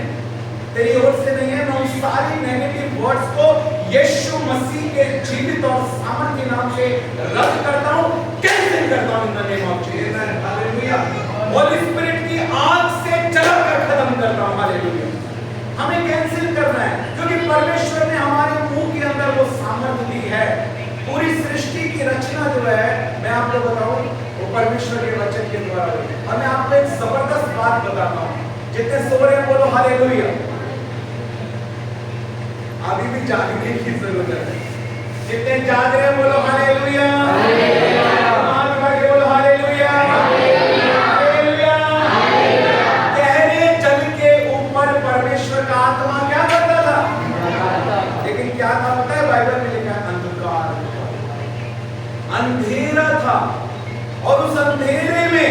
तेरी ओर से नहीं है, मैं उन सारी नेगेटिव वर्ड्स को यीशु मसीह के जीवित और सामर्थ्य के नाम से रद्द करता हूँ, कैंसिल करता हूँ in the name of Jesus. Hallelujah. Holi spirit की आग से जलाकर खत्म करता हूँ। हालेलुया। हमें कैंसिल करना है क्योंकि परमेश्वर ने हमारे मुंह के अंदर वो सामर्थ्य दी है। पूरी सृष्टि की रचना जो है, मैं आपको बताऊं, वो परमेश्वर के वचन के द्वारा हुई है। और मैं आपको एक जबरदस्त बात बताता हूं, जितने सो रहे हैं बोलो हालेलुया। अभी भी जागने की जरूरत है। जितने जाग रहे हैं बोलो हालेलुया। हाथ उठा के बोलो हालेलुया। हालेलुया। गहरे जल के ऊपर परमेश्वर का आत्मा क्या करता था? लेकिन क्या था पता है? बाइबल में लिखा है अंधकार, अंधेरा था। और उस अंधेरे में,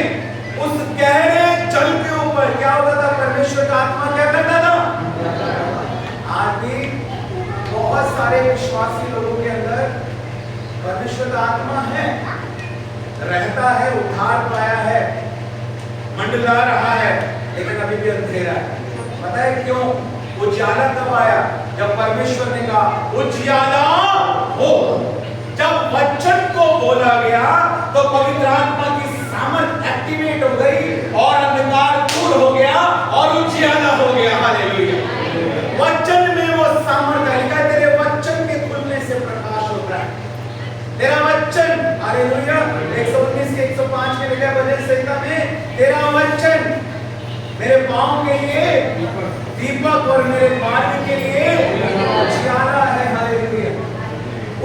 उस गहरे जल के ऊपर क्या होता था? परमेश्वर का आत्मा क्या करता था? आज भी बहुत सारे विश्वासी लोगों के अंदर परमेश्वर का आत्मा है, रहता है, उद्धार पाया है, मंडला रहा है, लेकिन अभी भी अंधेरा है। पता है क्यों? उजाला कब आया? जब परमेश्वर ने कहा उजियाला हो। जब वचन को बोला गया तो पवित्र आत्मा की सामर्थ एक्टिवेट हो गई और अंधकार दूर हो गया और उजियाला हो गया। हालेलुया। वचन में तेरा वचन मेरे पांव के लिए दीपक और मेरे मार्ग के लिए उजियाला है। हालेलुया।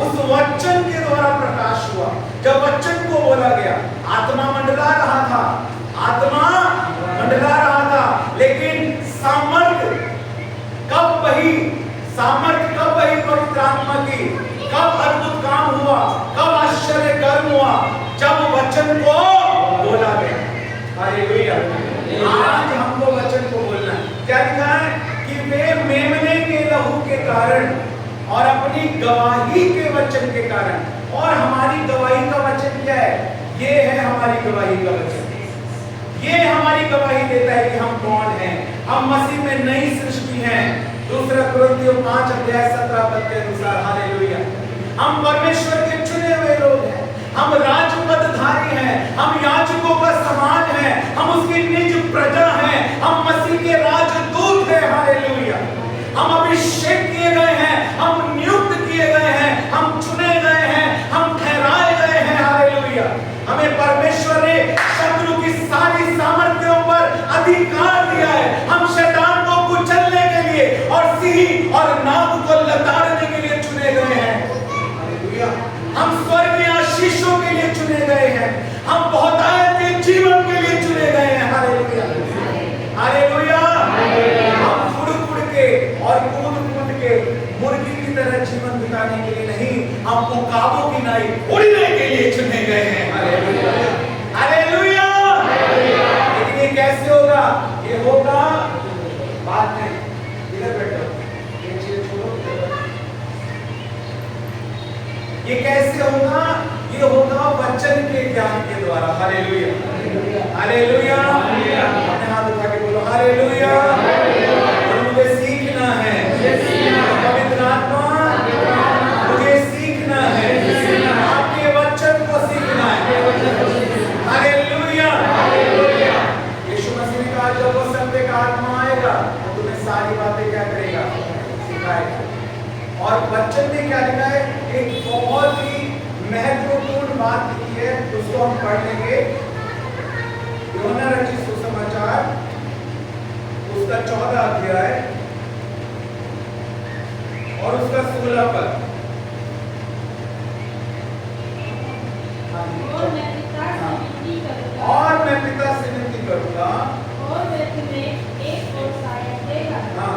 उस वचन के द्वारा प्रकाश हुआ। जब वचन को बोला गया, आत्मा मंडला रहा था, आत्मा मंडला रहा था, लेकिन सामर्थ कब बही? सामर्थ कब बही पवित्र आत्मा की? कब अद्भुत काम हुआ? कब आश्चर्य कर्म हुआ? जब वचन को बोला गया। हालेलुया। आज हमको वचन को बोलना है। क्या लिखा है कि वे मेमने के लहू के कारण और अपनी गवाही के वचन के कारण, और हमारी गवाही का वचन क्या है? ये है हमारी गवाही का वचन। ये हमारी गवाही देता है कि हम कौन हैं। हम मसीह में नई सृष्टि हैं। दूसरा कुरिन्थियों 5 अध्याय 17 पद के अनुसार। हालेलुया। हम परमेश्वर के चुने हुए लोग हैं। हम राजपदधारी हैं। हम याजकों का समान हैं। हम उसकी निज प्रजा हैं। हम मसीह के राजदूत हैं। हालेलुया। हम अभिषेक किए गए हैं। हम नियुक्त किए गए हैं। हम चुने गए हैं। हम ठहराए गए हैं। हालेलुया। हमें परमेश्वर ने शत्रु की सारी सामर्थ्यों पर अधिकार दिया है। हम शैतान को कुचलने के लिए और सिंह और नाग को लताड़ने के लिए चुने गए हैं। हालेलुया। हम स्वर्गीय आशीषों के लिए चुने गए हैं। हम बहुतायत के जीवन के लिए चुने गए हैं। हालेलुया। हालेलुया। हम फुड़ के और कूद के मुर्गी की तरह जीवन बिताने के लिए नहीं, हम उकाबों की नाई उड़ने के लिए चुने गए हैं। हालेलुया। हालेलुया। लेकिन ये कैसे होगा? ये होगा बाद में। इधर बैठो, ये चीज छोड़ो। ये कैसे होगा? ये होगा वचन के ज्ञान के द्वारा। हालेलुया। हालेलुया। अपने हाथ उठा के बोलो हालेलुया। मुझे सीखना है। पवित्र आत्मा मुझे सीखना है। आपके वचन को सीखना है। हालेलुया। यीशु मसीह ने कहा जब वो सत्य का आत्मा आएगा तो तुम्हें सारी बातें क्या करेगा? सिखाएगा। और वचन में क्या लिखा है? एक बहुत ही महत्वपूर्ण बात लिखी है, उसको हम पढ़ लेंगे। यूहन्ना रचित सुसमाचार उसका 14 अध्याय और उसका 16 पद। और मैं पिता से विनती करूंगा और वह तुम्हें एक और सहायक देगा, हाँ,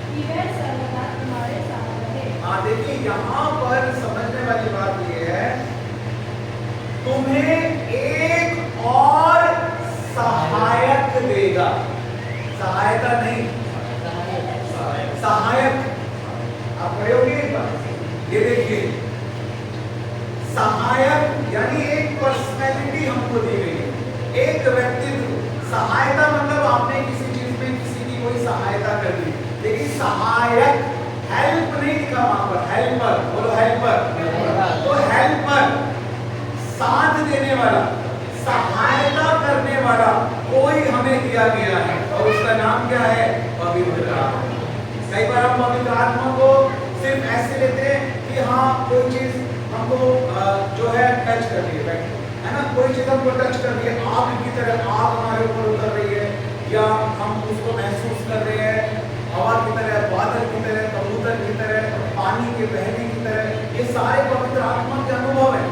कि वह सर्वदा तुम्हारे साथ रहे। हाँ, देखिए यहाँ पर समझने वाली बात यह है, तुम्हें एक और सहायक देगा। सहायता नहीं, सहायक। आप कहोगे एक बार, ये देखिए, सहायक यानी एक पर्सनैलिटी हमको दी गई है, एक व्यक्तित्व। सहायता मतलब आपने किसी चीज में किसी की कोई सहायता कर दी, लेकिन सहायक हेल्प नहीं लिखा वहां पर। हेल्पर, बोलो हेल्पर। तो हेल्पर साथ देने वाला, सहायता करने वाला कोई हमें दिया गया है, और उसका नाम क्या है? पवित्र आत्मा। कई बार हम पवित्र आत्मा को सिर्फ ऐसे लेते हैं कि हाँ कोई चीज हमको जो है टच कर रही है ना, कोई चीज हमको टच कर रही है, आग की तरह आग हमारे ऊपर उतर रही है, या हम उसको महसूस कर रहे हैं, हवा की तरह, बादल की तरह, कबूतर की तरह, पानी के बहने की तरह। ये सारे पवित्र आत्मा के अनुभव हैं।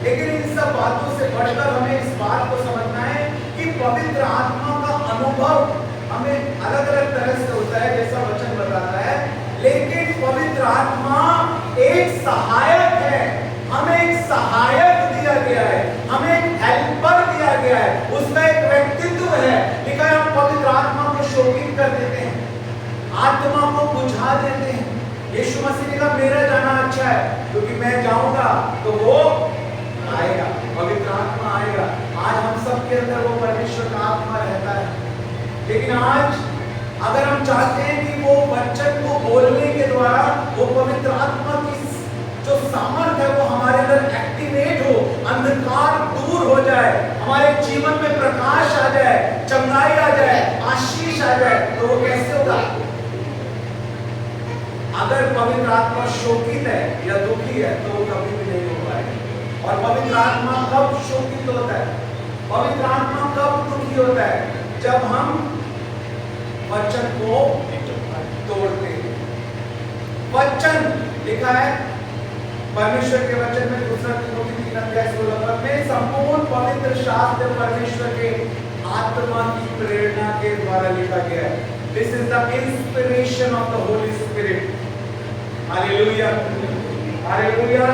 लेकिन इन सब बातों से बढ़कर हमें इस बात को समझना है कि पवित्र आत्मा का अनुभव हमें अलग अलग तरह से होता है, जैसा वचन बताता है। लेकिन पवित्र आत्मा एक सहायक है। हमें एक सहायक दिया गया है, हमें एक हेल्पर दिया गया है, उसका एक व्यक्तित्व है। लिखा है हम पवित्र आत्मा को शोकित कर देते हैं, आत्मा को बुझा देते हैं। यीशु मसीह ने कहा मेरा जाना अच्छा है, क्योंकि मैं जाऊंगा तो वो आएगा, पवित्र आत्मा आएगा। आज हम सबके अंदर वो परमेश्वर का आत्मा रहता है। लेकिन आज अगर हम चाहते हैं कि वो वचन को बोलने के द्वारा वो पवित्र आत्मा की जो सामर्थ्य है वो हमारे अंदर एक्टिवेट हो, अंधकार दूर हो जाए, हमारे जीवन में प्रकाश आ जाए, चंगाई आ जाए, आशीष आ जाए, तो वो कैसे होगा? अगर पवित्र आत्मा शोकित है या दुखी है तो वो कभी भी नहीं हो पाएगा। और पवित्र आत्मा कब शोकित होता है? पवित्र आत्मा कब दुखी होता है? जब हम वचन को तोड़ते हैं। वचन लिखा है परमेश्वर के वचन में, दूसरा तिमोथी 3:16 में, संपूर्ण पवित्र शास्त्र परमेश्वर के आत्मा की प्रेरणा के द्वारा लिखा गया है। This is the inspiration of the Holi spirit. Hallelujah, hallelujah.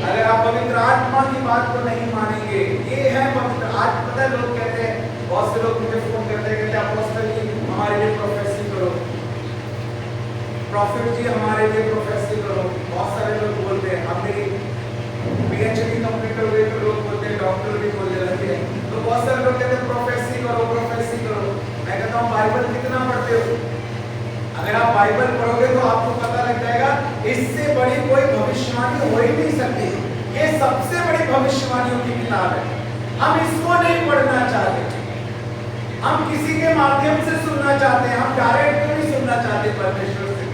अगर आप पवित्र आत्मा की बात को नहीं मानेंगे, ये है पवित्र आत्मा। पता है, लोग कहते हैं, बहुत से लोग मुझे फोन करते हैं, कहते हैं अपोस्टल जी हमारे लिए प्रोफेसी करो, प्रॉफिट जी हमारे लिए प्रोफेसी करो। बहुत सारे लोग बोलते हैं। अब मेरी पीएचडी कंप्लीट हो गई तो लोग बोलते हैं, डॉक्टर भी बोलने लगे हैं। तो बहुत सारे लोग कहते हैं प्रोफेसी करो, प्रोफेसी करो। मैं कहता हूँ बाइबल कितना पढ़ते हो? अगर आप बाइबल पढ़ोगे तो आपको पता लग जाएगा इससे बड़ी कोई भविष्यवाणी हो ही नहीं सकती। ये सबसे बड़ी भविष्यवाणियों की किताब है। हम इसको नहीं पढ़ना चाहते, हम किसी के माध्यम से सुनना चाहते हैं। हम डायरेक्ट क्यों नहीं सुनना चाहते परमेश्वर से?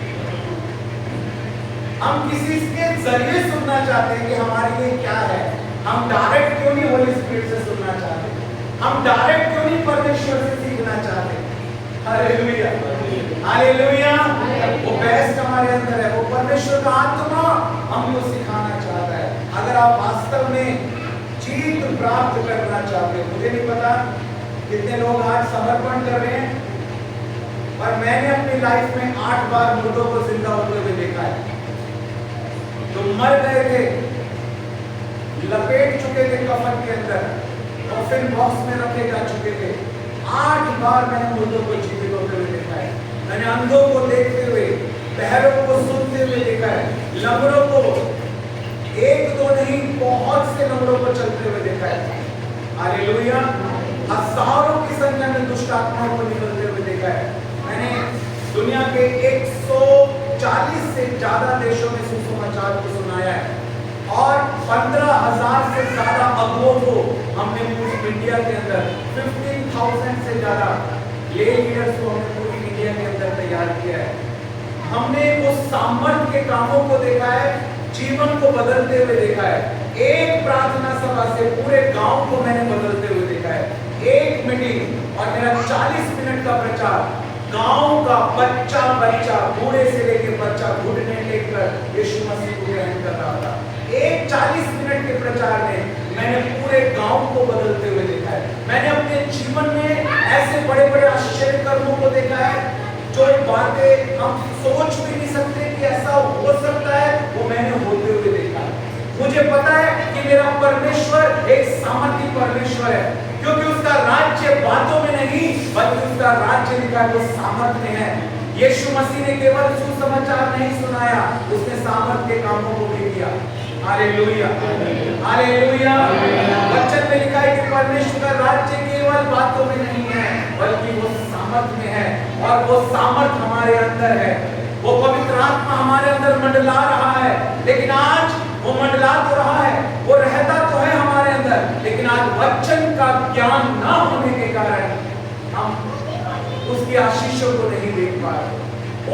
हम किसी के जरिए सुनना चाहते हैं कि हमारे लिए क्या है। हम डायरेक्ट क्यों नहीं होली स्पिरिट से सुनना चाहते? हम डायरेक्ट क्यों नहीं परमेश्वर से सीखना चाहते? Hallelujah, hallelujah. वो बेस्ट हमारे अंदर है, वो परमेश्वर का आत्मा हमको सिखाना चाहता है। अगर आप वास्तव में जीत प्राप्त करना चाहते हो, मुझे नहीं पता कितने लोग आज समर्पण कर रहे हैं, पर मैंने अपनी लाइफ में 8 बार मुर्दों को जिंदा होते हुए देखा है। जो मर गए थे, लपेट चुके थे कफन के अंदर, कॉफिन बॉक्स में रखे जा चुके थे। 8 बार मैंने मुर्दों को जीवित होते हुए देखा है। मैंने अंधों को देखते हुए, बहरों को सुनते हुए देखा है, लंगड़ों को, 1-2 नहीं, बहुत से लंगड़ों को चलते हुए देखा है। हालेलुया। हजारों की संख्या में दुष्ट आत्माओं को निकलते हुए देखा है। मैंने दुनिया के 140 से ज्यादा देशों में सुसमाचार को सुनाया है और 15,000 से ज्यादा अगुओं को हमने पूरी इंडिया के अंदर, 15,000 से ज्यादा ले लीडर्स को हमने पूरी इंडिया के अंदर तैयार किया है। हमने उस सामर्थ के कामों को देखा है, जीवन को बदलते हुए देखा है। एक प्रार्थना सभा से पूरे गांव को मैंने बदलते हुए देखा है। एक मीटिंग और मेरा 40 मिनट का प्रचार, गांव का बच्चा बच्चा, बूढ़े से लेकर बच्चा घुटने टेककर यीशु मसीह को ग्रहण कर रहा था। एक 40 मिनट के प्रचार में मैंने पूरे गांव को बदलते हुए देखा है। मैंने अपने जीवन में ऐसे बड़े बड़े आश्चर्य कर्मों को देखा है, जो बातें हम सोच भी नहीं सकते कि ऐसा हो सकता है, वो मैंने होते हुए देखा है। मुझे पता है कि मेरा परमेश्वर एक सामर्थी परमेश्वर है, क्योंकि उसका राज्य बातों में नहीं, बल्कि उसका राज्य लिखा है वो सामर्थ में है। यीशु मसीह ने केवल सुसमाचार नहीं सुनाया, उसने सामर्थ के कामों को भी किया। Hallelujah, hallelujah. वचन में लिखा है कि परमेश्वर का राज्य केवल बातों में नहीं है, बल्कि वो सामर्थ में है, और वो सामर्थ हमारे अंदर है। वो पवित्र आत्मा हमारे अंदर मंडला रहा है, लेकिन आज वो मंडला तो रहा है, वो रहता तो है हमारे अंदर, लेकिन आज वचन का ज्ञान ना होने के कारण हम उसकी आशीषों को नहीं देख पा रहे,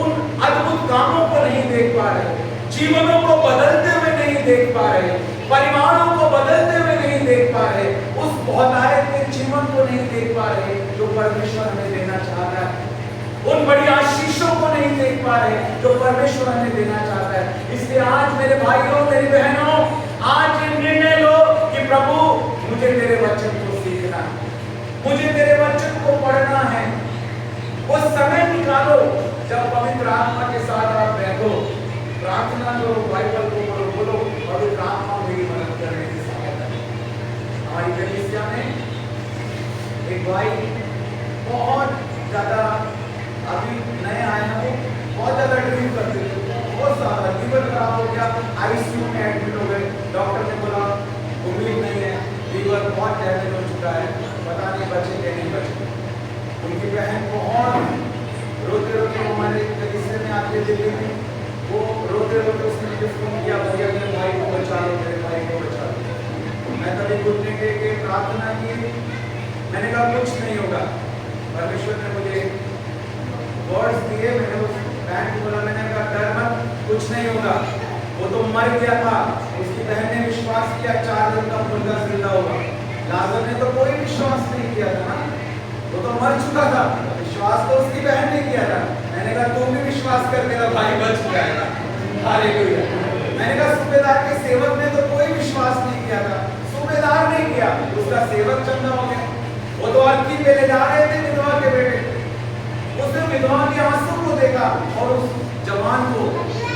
उन अद्भुत कामों को नहीं देख पा रहे, जीवनों को बदलते हुए नहीं देख पा रहे, परिवारों को बदलते हुए नहीं देख पा रहे, उस बहुतायत के जीवन को नहीं देख पा रहे जो परमेश्वर हमें देना चाहता है, उन बड़ी आशीषों को नहीं देख पा रहे जो परमेश्वर हमें देना चाहता है। इसलिए आज मेरे भाइयों, मेरी बहनों, आज ये निर्णय लो कि प्रभु मुझे तेरे वचन को सीखना है, मुझे तेरे वचन को पढ़ना है। वो समय निकालो जब पवित्र आत्मा के साथ आप बैठो, प्रार्थना करो, बाइबल को पढ़ो, बोलो पवित्र आत्मा मेरी मदद करने की सहायता करो। हमारी कलीसिया में एक भाई बहुत ज्यादा अभी नए आए हैं, वो बहुत ज्यादा ड्रिंक करते थे, बहुत ज्यादा लीवर खराब हो गया, आईसीयू में एडमिट हो गए। डॉक्टर ने बोला उम्मीद नहीं है, लीवर बहुत डैमेज हो चुका है, पता नहीं बचेंगे नहीं बचेंगे। उनकी बहन बहुत रोते रोते हमारे कलीसिया में आके दिल्ली में, वो रोते रोते उसने मुझे फोन किया, भैया मेरे भाई को बचा लो, मेरे भाई को बचा लो। मैं तभी घुटने के प्रार्थना की, मैंने कहा कुछ नहीं होगा। परमेश्वर ने मुझे वर्ड्स दिए, मैंने उस बहन को बोला, मैंने कहा डर मत, कुछ नहीं होगा, वो तो मर गया था। उसकी बहन ने विश्वास किया 4 दिन का मुर्दा जिंदा होगा। लाजर ने तो कोई विश्वास नहीं किया था ना, वो तो मर चुका था, विश्वास तो उसकी बहन ने किया था। मैंने कहा तू भी विश्वास कर, मेरा भाई बच जाएगा। हालेलुया। मैंने कहा सूबेदार के सेवक ने तो कोई विश्वास नहीं किया था, सूबेदार ने किया, उसका सेवक चंगा हो गया। वो तो अर्की पे ले जा रहे थे विधवा के बेटे, उसने विधवा के आंसू को देखा और उस जवान को,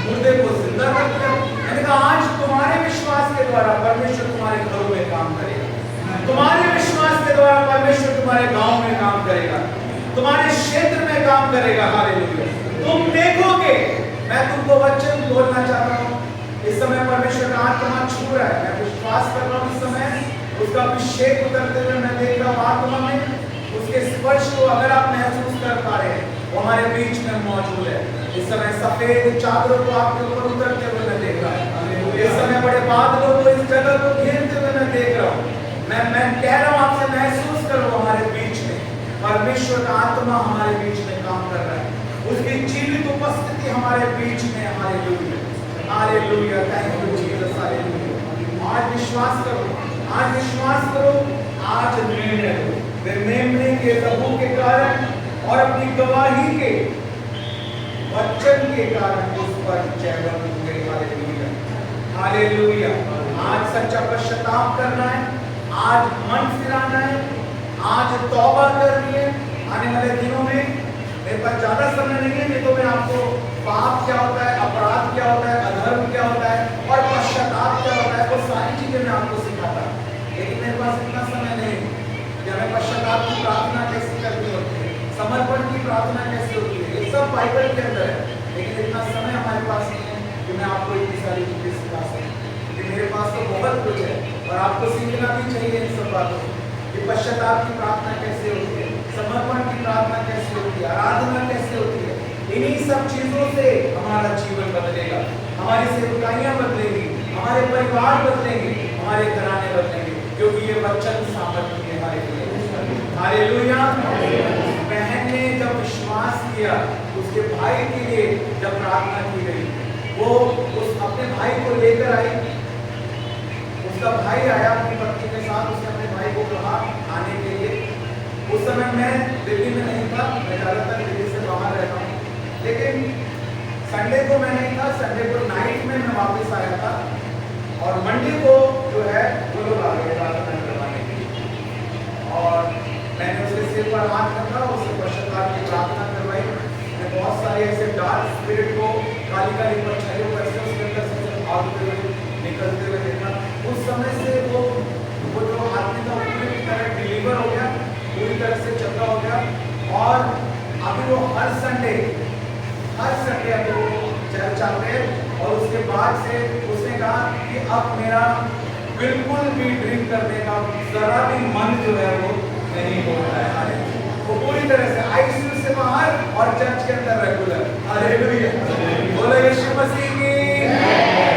मुर्दे को जिंदा कर दिया। मैंने कहा आज तुम्हारे विश्वास के द्वारा परमेश्वर तुम्हारे घरों में काम करेगा, तुम्हारे विश्वास के द्वारा परमेश्वर तुम्हारे गांव में काम करेगा, तुम्हारे क्षेत्र में काम करेगा। हालेलुया। तुम देखोगे। मैं तुमको वचन बोलना चाहता हूँ, इस समय परमेश्वर का आत्मा छू रहा है। मैं विश्वास कर रहा हूँ इस समय उसका अभिषेक उतरते हुए मैं देख रहा हूँ आत्मा में, उसके स्पर्श को अगर आप महसूस कर पा रहे हैं, वो हमारे बीच में मौजूद है। इस समय सफेद चादरों को आपके ऊपर उतरते हुए मैं देख रहा हूँ, इस समय बड़े बादलों को इस जगह को घेरते हुए मैं देख रहा हूँ। मैं कह रहा हूँ आपसे महसूस करो हमारे बीच में परमेश्वर का आत्मा हमारे बीच में काम कर रहा है, उसकी जीवित उपस्थिति हमारे बीच में। Hallelujah, hallelujah, thank you Jesus, hallelujah. आज विश्वास करो, आज विश्वास करो, आज निर्णय लो। वे मेमने के लहू के कारण और अपनी गवाही के वचन के कारण उस पर जयवंत हुए। Hallelujah, hallelujah. आज सच्चा पश्चाताप करना है, आज मन फिराना है, आज तौबा करनी है। आने वाले दिनों में मेरे पास ज्यादा समय नहीं है, नहीं तो मैं आपको पाप क्या होता है, अपराध क्या होता है, अधर्म क्या होता है और पश्चाताप क्या होता है, वो सारी चीजें मैं आपको सिखाता। लेकिन मेरे पास इतना समय नहीं कि हमें पश्चाताप की प्रार्थना कैसे करनी होती है, समर्पण की प्रार्थना कैसे होती है, ये सब बाइबल के अंदर है। लेकिन इतना समय हमारे पास नहीं है कि मैं आपको इतनी सारी चीजें सिखा सकूं, क्योंकि मेरे पास तो बहुत कुछ है और आपको सीखना भी चाहिए इन सब बातों कि पश्चाताप की प्रार्थना कैसे होती है, समर्पण की प्रार्थना कैसे होती है, आराधना कैसे होती है। इन्हीं सब चीजों से हमारा जीवन बदलेगा, हमारी सेवकाइयां बदलेगी, हमारे परिवार बदलेंगे, हमारे घराने बदलेंगे, क्योंकि ये वचन सामर्थ्य है हमारे लिए। हालेलुया। बहन ने जब विश्वास किया, उसके भाई के लिए जब प्रार्थना की गई, वो उस अपने भाई को लेकर आई, उसका भाई आया अपनी पत्नी के साथ, उसने अपने भाई को कहा आने के लिए। उस समय मैं दिल्ली में नहीं था, मैं ज्यादातर दिल्ली से बाहर रहता हूँ, लेकिन संडे को मैं नहीं था, संडे को नाइट में मैं वापस आया था और मंडे को जो है वो लोग आ गए प्रार्थना करवाने के लिए और मैंने उसके सिर पर हाथ रखा, उससे पश्चाताप की प्रार्थना करवाई। मैंने बहुत सारे ऐसे डार्क स्पिरिट को, काली काली परछाइयों को ऐसे उसके अंदर से भागते हुए निकलते हुए देखा। उस समय से वो जो आदमी था पूरी तरह डिलीवर हो गया, पूरी तरह से चंगा हो गया और अभी वो हर संडे अभी वो चर्च आते हैं और उसके बाद से उसने कहा कि अब मेरा बिल्कुल भी ड्रिंक करने का जरा भी मन जो है वो नहीं होता है। वो पूरी तरह से आईसीयू से बाहर और चर्च के अंदर रेगुलर। हालेलुया, बोलो यीशु मसीह की।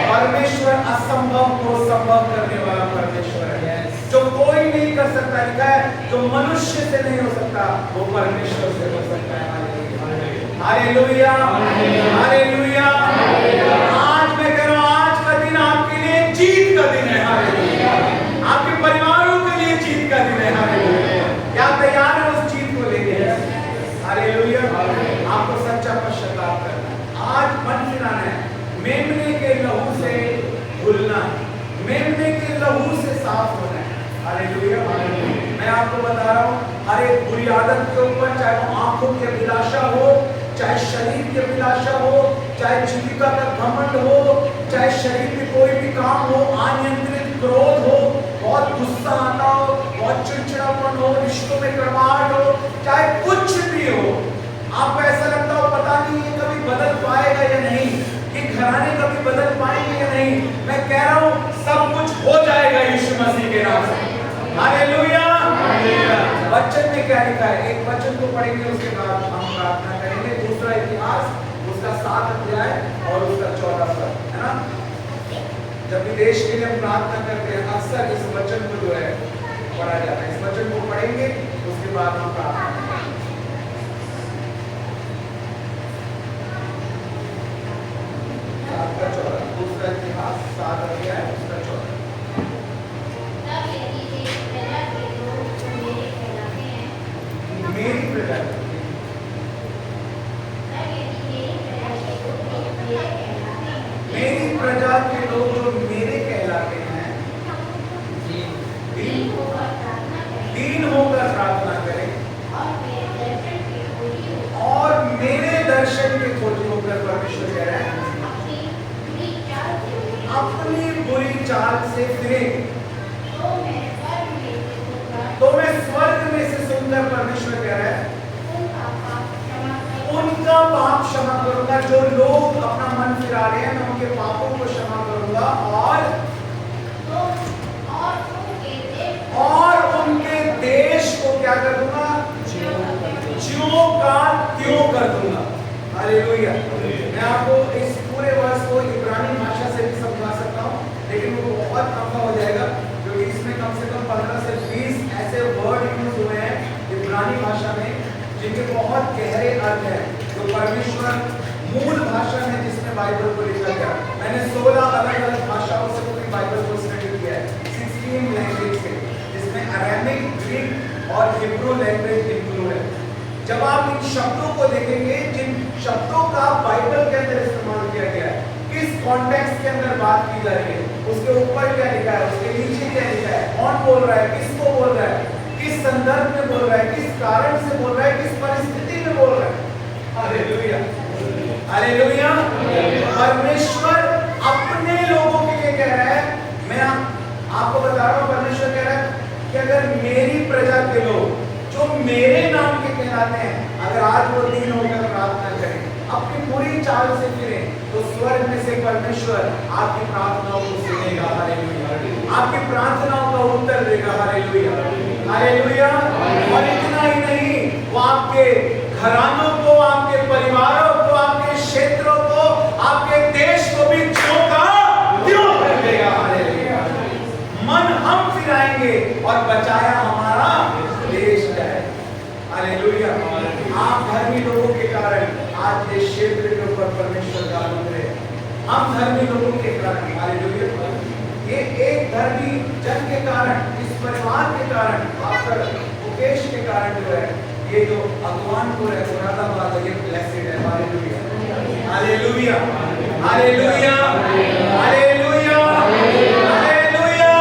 परमेश्वर असंभव को संभव करने वाला परमेश्वर है, जो कोई नहीं कर सकता। लिखा है जो मनुष्य से नहीं हो सकता वो परमेश्वर से हो सकता है। Hallelujah, hallelujah. आज मैं कह रहा हूं, आज का दिन आपके लिए जीत का दिन है। हालेलुया, आपके परिवारों के लिए जीत का दिन है। हालेलुया, क्या तैयार है उस जीत को लेके? हालेलुया। आपको सच्चा पश्चाताप करना है, आज मन फिराना है, मेमने के लहू से धुलना है, मेमने के लहू से साफ होना है। हालेलुया। मैं आपको बता रहा हूँ, हर एक बुरी आदत के ऊपर, चाहे वो आंखों की अभिलाषा हो, चाहे शरीर की अभिलाषा हो, चाहे जीविका का घमंड हो, चाहे शरीर में कोई भी काम हो, अनियंत्रित क्रोध हो, बहुत गुस्सा आता हो, बहुत चिड़चिड़ापन हो, रिश्तों में कड़वाहट हो, चाहे कुछ भी हो, आपको ऐसा लगता हो पता नहीं ये कभी बदल पाएगा या नहीं, ये घराने कभी बदल पाएंगे या नहीं, मैं कह रहा हूँ सब कुछ हो जाएगा यीशु मसीह के नाम से। हालेलुया। वचन में क्या लिखा है? एक वचन को पढ़ेंगे, उसके बाद हम प्रार्थना करेंगे। दूसरा इतिहास, उसका 7 अध्याय और उसका 14 पद, है ना। जब भी देश के लिए हम प्रार्थना करते हैं, अक्सर इस वचन को जो है पढ़ा जाता है। इस वचन को पढ़ेंगे, उसके बाद हम प्रार्थना करेंगे। दूसरा इतिहास 7 अध्याय उसका 14। प्रजा के लोग जो मेरे कहलाते हैं दीन होकर प्रार्थना करें दीन होकर प्रार्थना करें और मेरे दर्शन और मेरे दर्शन के खोजी होकर के खोजी होकर परमेश्वर कह रहे हैं अपनी बुरी चाल से अपनी बुरी चाल से फिरे तो मैं स्वर्ग में से तो मैं स्वर्ग में से सुनकर परमेश्वर कह रहा है उनका पाप क्षमा उनका पाप क्षमा करूंगा करूंगा। जो लोग अपना मन फिरा रहे हैं मैं उनके पापों को क्षमा करूंगा और उनके देश को क्या कर दूंगा? ज्यों का त्यों कर दूंगा। हालेलुया। मैं आपको इस पूरे वर्ष को इब्रानी भाषा से भी समझा सकता हूँ, लेकिन वो बहुत लंबा हो जाएगा क्योंकि इसमें कम से कम 15 से 20 ऐसे वर्ड यूज हुए हैं इब्रानी भाषा में जिनके बहुत गहरे अर्थ हैं, जो परमेश्वर मूल भाषा में जिसमें बाइबल को लिखा गया। मैंने 16 अलग अलग भाषाओं से पूरी बाइबल को स्टडी किया है, 16 लैंग्वेज से, जिसमें अरामिक, ग्रीक और हिब्रू लैंग्वेज इंक्लूड है। जब आप इन शब्दों को देखेंगे, जिन शब्दों का बाइबल के अंदर इस्तेमाल किया गया है, किस कॉन्टेक्स्ट के अंदर बात की जा रही है, उसके ऊपर क्या लिखा है, उसके नीचे क्या लिखा है, कौन बोल रहा है, किसको बोल रहा है, किस संदर्भ में बोल रहा है, किस कारण से बोल रहा है, किस परिस्थिति में बोल रहा है। Hallelujah, hallelujah. परमेश्वर अपने लोगों के लिए कह रहा है, मैं आपको बता रहा हूं, परमेश्वर कह रहा है कि अगर मेरी प्रजा के लोग जो मेरे नाम के कहलाते हैं, अगर आज वो दीन होकर प्रार्थना करें, अपनी पूरी चाल से फिरें, तो स्वर्ग में से परमेश्वर आपकी प्रार्थनाओं को सुनेगा। हालेलुया। आपकी प्रार्थनाओं का उत्तर देगा। Hallelujah, hallelujah. और इतना ही नहीं, वो आपके घरानों को, आपके परिवारों को, आपके क्षेत्रों को, आपके देश को भी ज्यों का त्यों कर देगा। हालेलुया। मन हम फिराएंगे और बचाया हमारा देश है। हालेलुया। आप धर्मी लोगों के कारण आज इस क्षेत्र के ऊपर परमेश्वर का अनुग्रह है। हम धर्मी लोगों के कारण, हालेलुया, ये एक धर्मी जन के कारण, इस परिवार के कारण, आपका मुकेश के कारण जो है, ये जो अगवान को है, मुरादाबाद है, ये ब्लेसेड है। Hallelujah, hallelujah, hallelujah, hallelujah, hallelujah.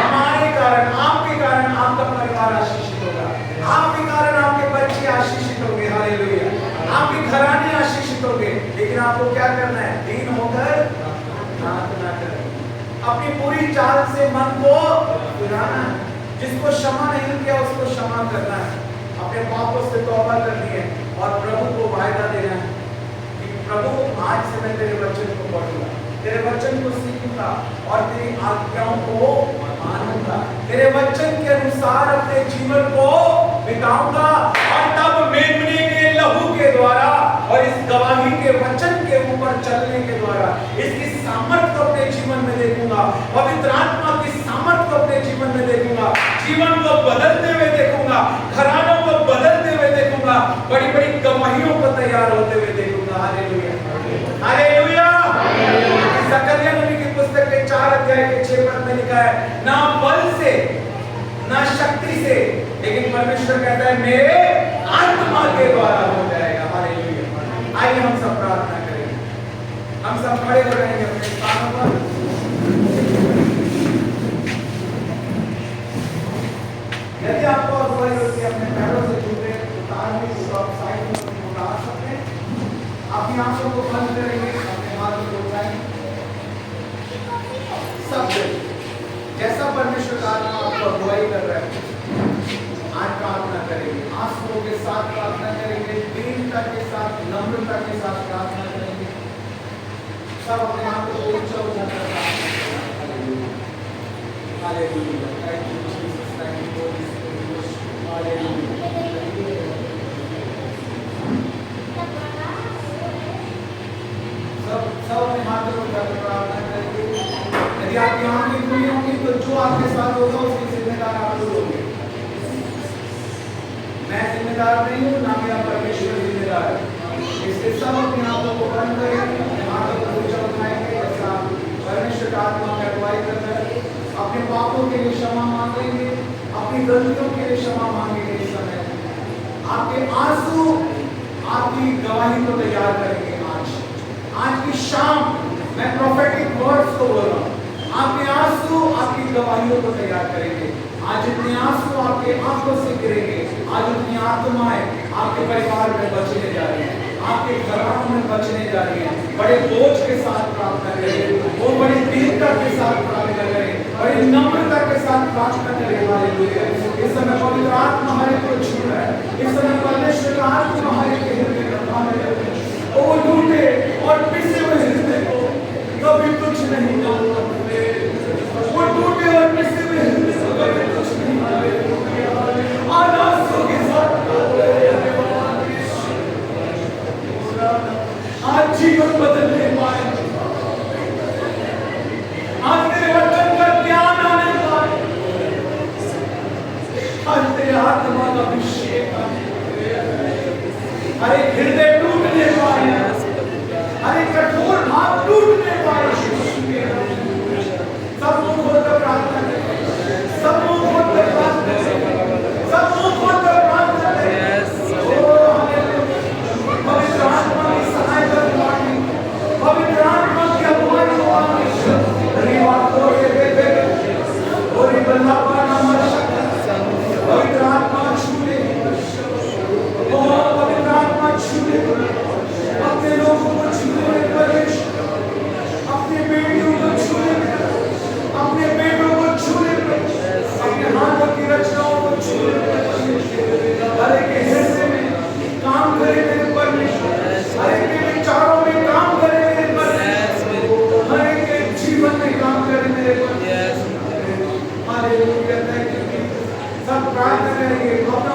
हमारे कारण, आपके कारण आपका परिवार आशीषित होगा, आपके कारण आपके बच्चे आशीषित होंगे। हालेलुया। आपके घराने आशीषित होंगे। लेकिन आपको क्या करना है? दीन होकर प्रार्थना करें, अपनी पूरी चाल से मन को फिराना है। जिसको क्षमा नहीं किया उसको क्षमा करना है, अपने पापों से तौबा करनी है और प्रभु को वायदा देना है कि प्रभु, आज से मैं तेरे वचन को पढ़ूंगा, तेरे वचन को सीखूंगा और तेरी आज्ञाओं को मानूंगा, तेरे वचन के अनुसार अपने जीवन को बिताऊंगा। और तब मेमने के लहू के द्वारा और इस गवाही के वचन के ऊपर चलने के द्वारा इसकी सामर्थ्य को अपने जीवन में देखूंगा, पवित्र आत्मा की सामर्थ्य को अपने जीवन में देखूंगा, जीवन को बदलते हुए देखूंगा, घरानों को बदलते हुए देखूंगा, बड़ी बड़ी गवाहियों को तैयार होते हुए देखूंगा। Hallelujah, hallelujah. जकरिया नबी की पुस्तक के 4 अध्याय के 6 पद में लिखा है, ना बल से ना शक्ति से, लेकिन परमेश्वर कहता है मेरे आत्मा के द्वारा हो जाएगा। हालेलुया। आइए हम सब प्रार्थना करेंगे, हम सब खड़े हो रहेंगे अपने स्थानों पर। यदि आपको अगुवाई होती है अपने पैरों से जूते उतारने की, तो आप साइड में उतार सकते हैं। अपनी आंखों को बंद करेंगे, अपने हाथों को उठाएंगे, सब जैसा परमेश्वर का आत्मा आपको अगुवाई कर रहा है। आज प्रार्थना करेंगे, आंसुओं के साथ प्रार्थना करेंगे, दीनता के साथ, नम्रता के साथ प्रार्थना करेंगे। सब अपने हाथों को ऊंचा उठाकर hallelujah, hallelujah. Thank you Jesus, thank you Holi spirit. Hallelujah. सब अपने हाथों को उठाकर प्रार्थना करेंगे। यदि आपकी आंखें खुली होंगी तो जो आपके साथ होगा उसकी जिम्मेदार आप लोग होंगे। मैं जिम्मेदार नहीं हूँ, ना मेरा परमेश्वर जिम्मेदार है। इसलिए सब अपने हाथों को बंद करेंगे, अपने हाथों को ऊंचा उठाएंगे, जैसा परमेश्वर का आत्मा में अगुवाई कर रहा है। अपने पापों के लिए क्षमा मांगेंगे, अपनी गलतियों के लिए क्षमा मांगेंगे। इस समय आपके आंसू आपकी गवाही को तैयार करेंगे। आज की शाम मैं प्रोफेटिक वर्ड्स को बोल रहा हूँ। आपके आंसू आपकी गवाहियों को तैयार करेंगे। आज जितने आंसू आपके आंखों से गिरेंगे, आज उतनी आत्माएं आपके परिवार में बचने जा रही हैं, आपके घरानों में बचने जा रही हैं। बड़े बोझ के साथ प्रार्थना करें, वो बड़ी दीनता के साथ प्रार्थना करें, बड़ी नम्रता के साथ प्रार्थना करें। हालेलुया। इस समय पवित्र आत्मा हमारे को छू रहा है। इस समय परमेश्वर का आत्मा हमारे के हृदय में काम कर रहा है। वो टूटे और पिसे हुए हृदय को कभी तुच्छ नहीं मानता। वो टूटे और पिसे हुए हृदय को कभी तुच्छ नहीं मानता। आज आंसू के साथ आज जीवन बदलने पाए, आज तेरे वचन का ज्ञान आने पाए, आज तेरे आत्मा का अभिषेक हर एक हृदय टूटने पाए, हर एक कठोर भाव टूटने पाए। सब मुंह खोलकर प्रार्थना करें, सब मुंह खोलकर प्रार्थना करें, सब मुंह खोलकर प्रार्थना करें। पवित्र आत्मा की सहायता मांगे, पवित्र आत्मा की अगुवाई मांगे। रिवा को ये दे और बल्ला पाना मत। पवित्र आत्मा छूले, पवित्र आत्मा छूले, अपने लोगों को छूले, अपने बेटियों को छूले, अपने बेटों को छूले, अपने हाथों की रचनाओं को छूले। हर एक हिस्से में काम करे मेरे परमेश्वर, हर एक के विचारों में काम करे मेरे परमेश्वर, हर एक के जीवन में काम करे मेरे परमेश्वर। हालेलुया। Thank you. सब प्रार्थना करेंगे, अपना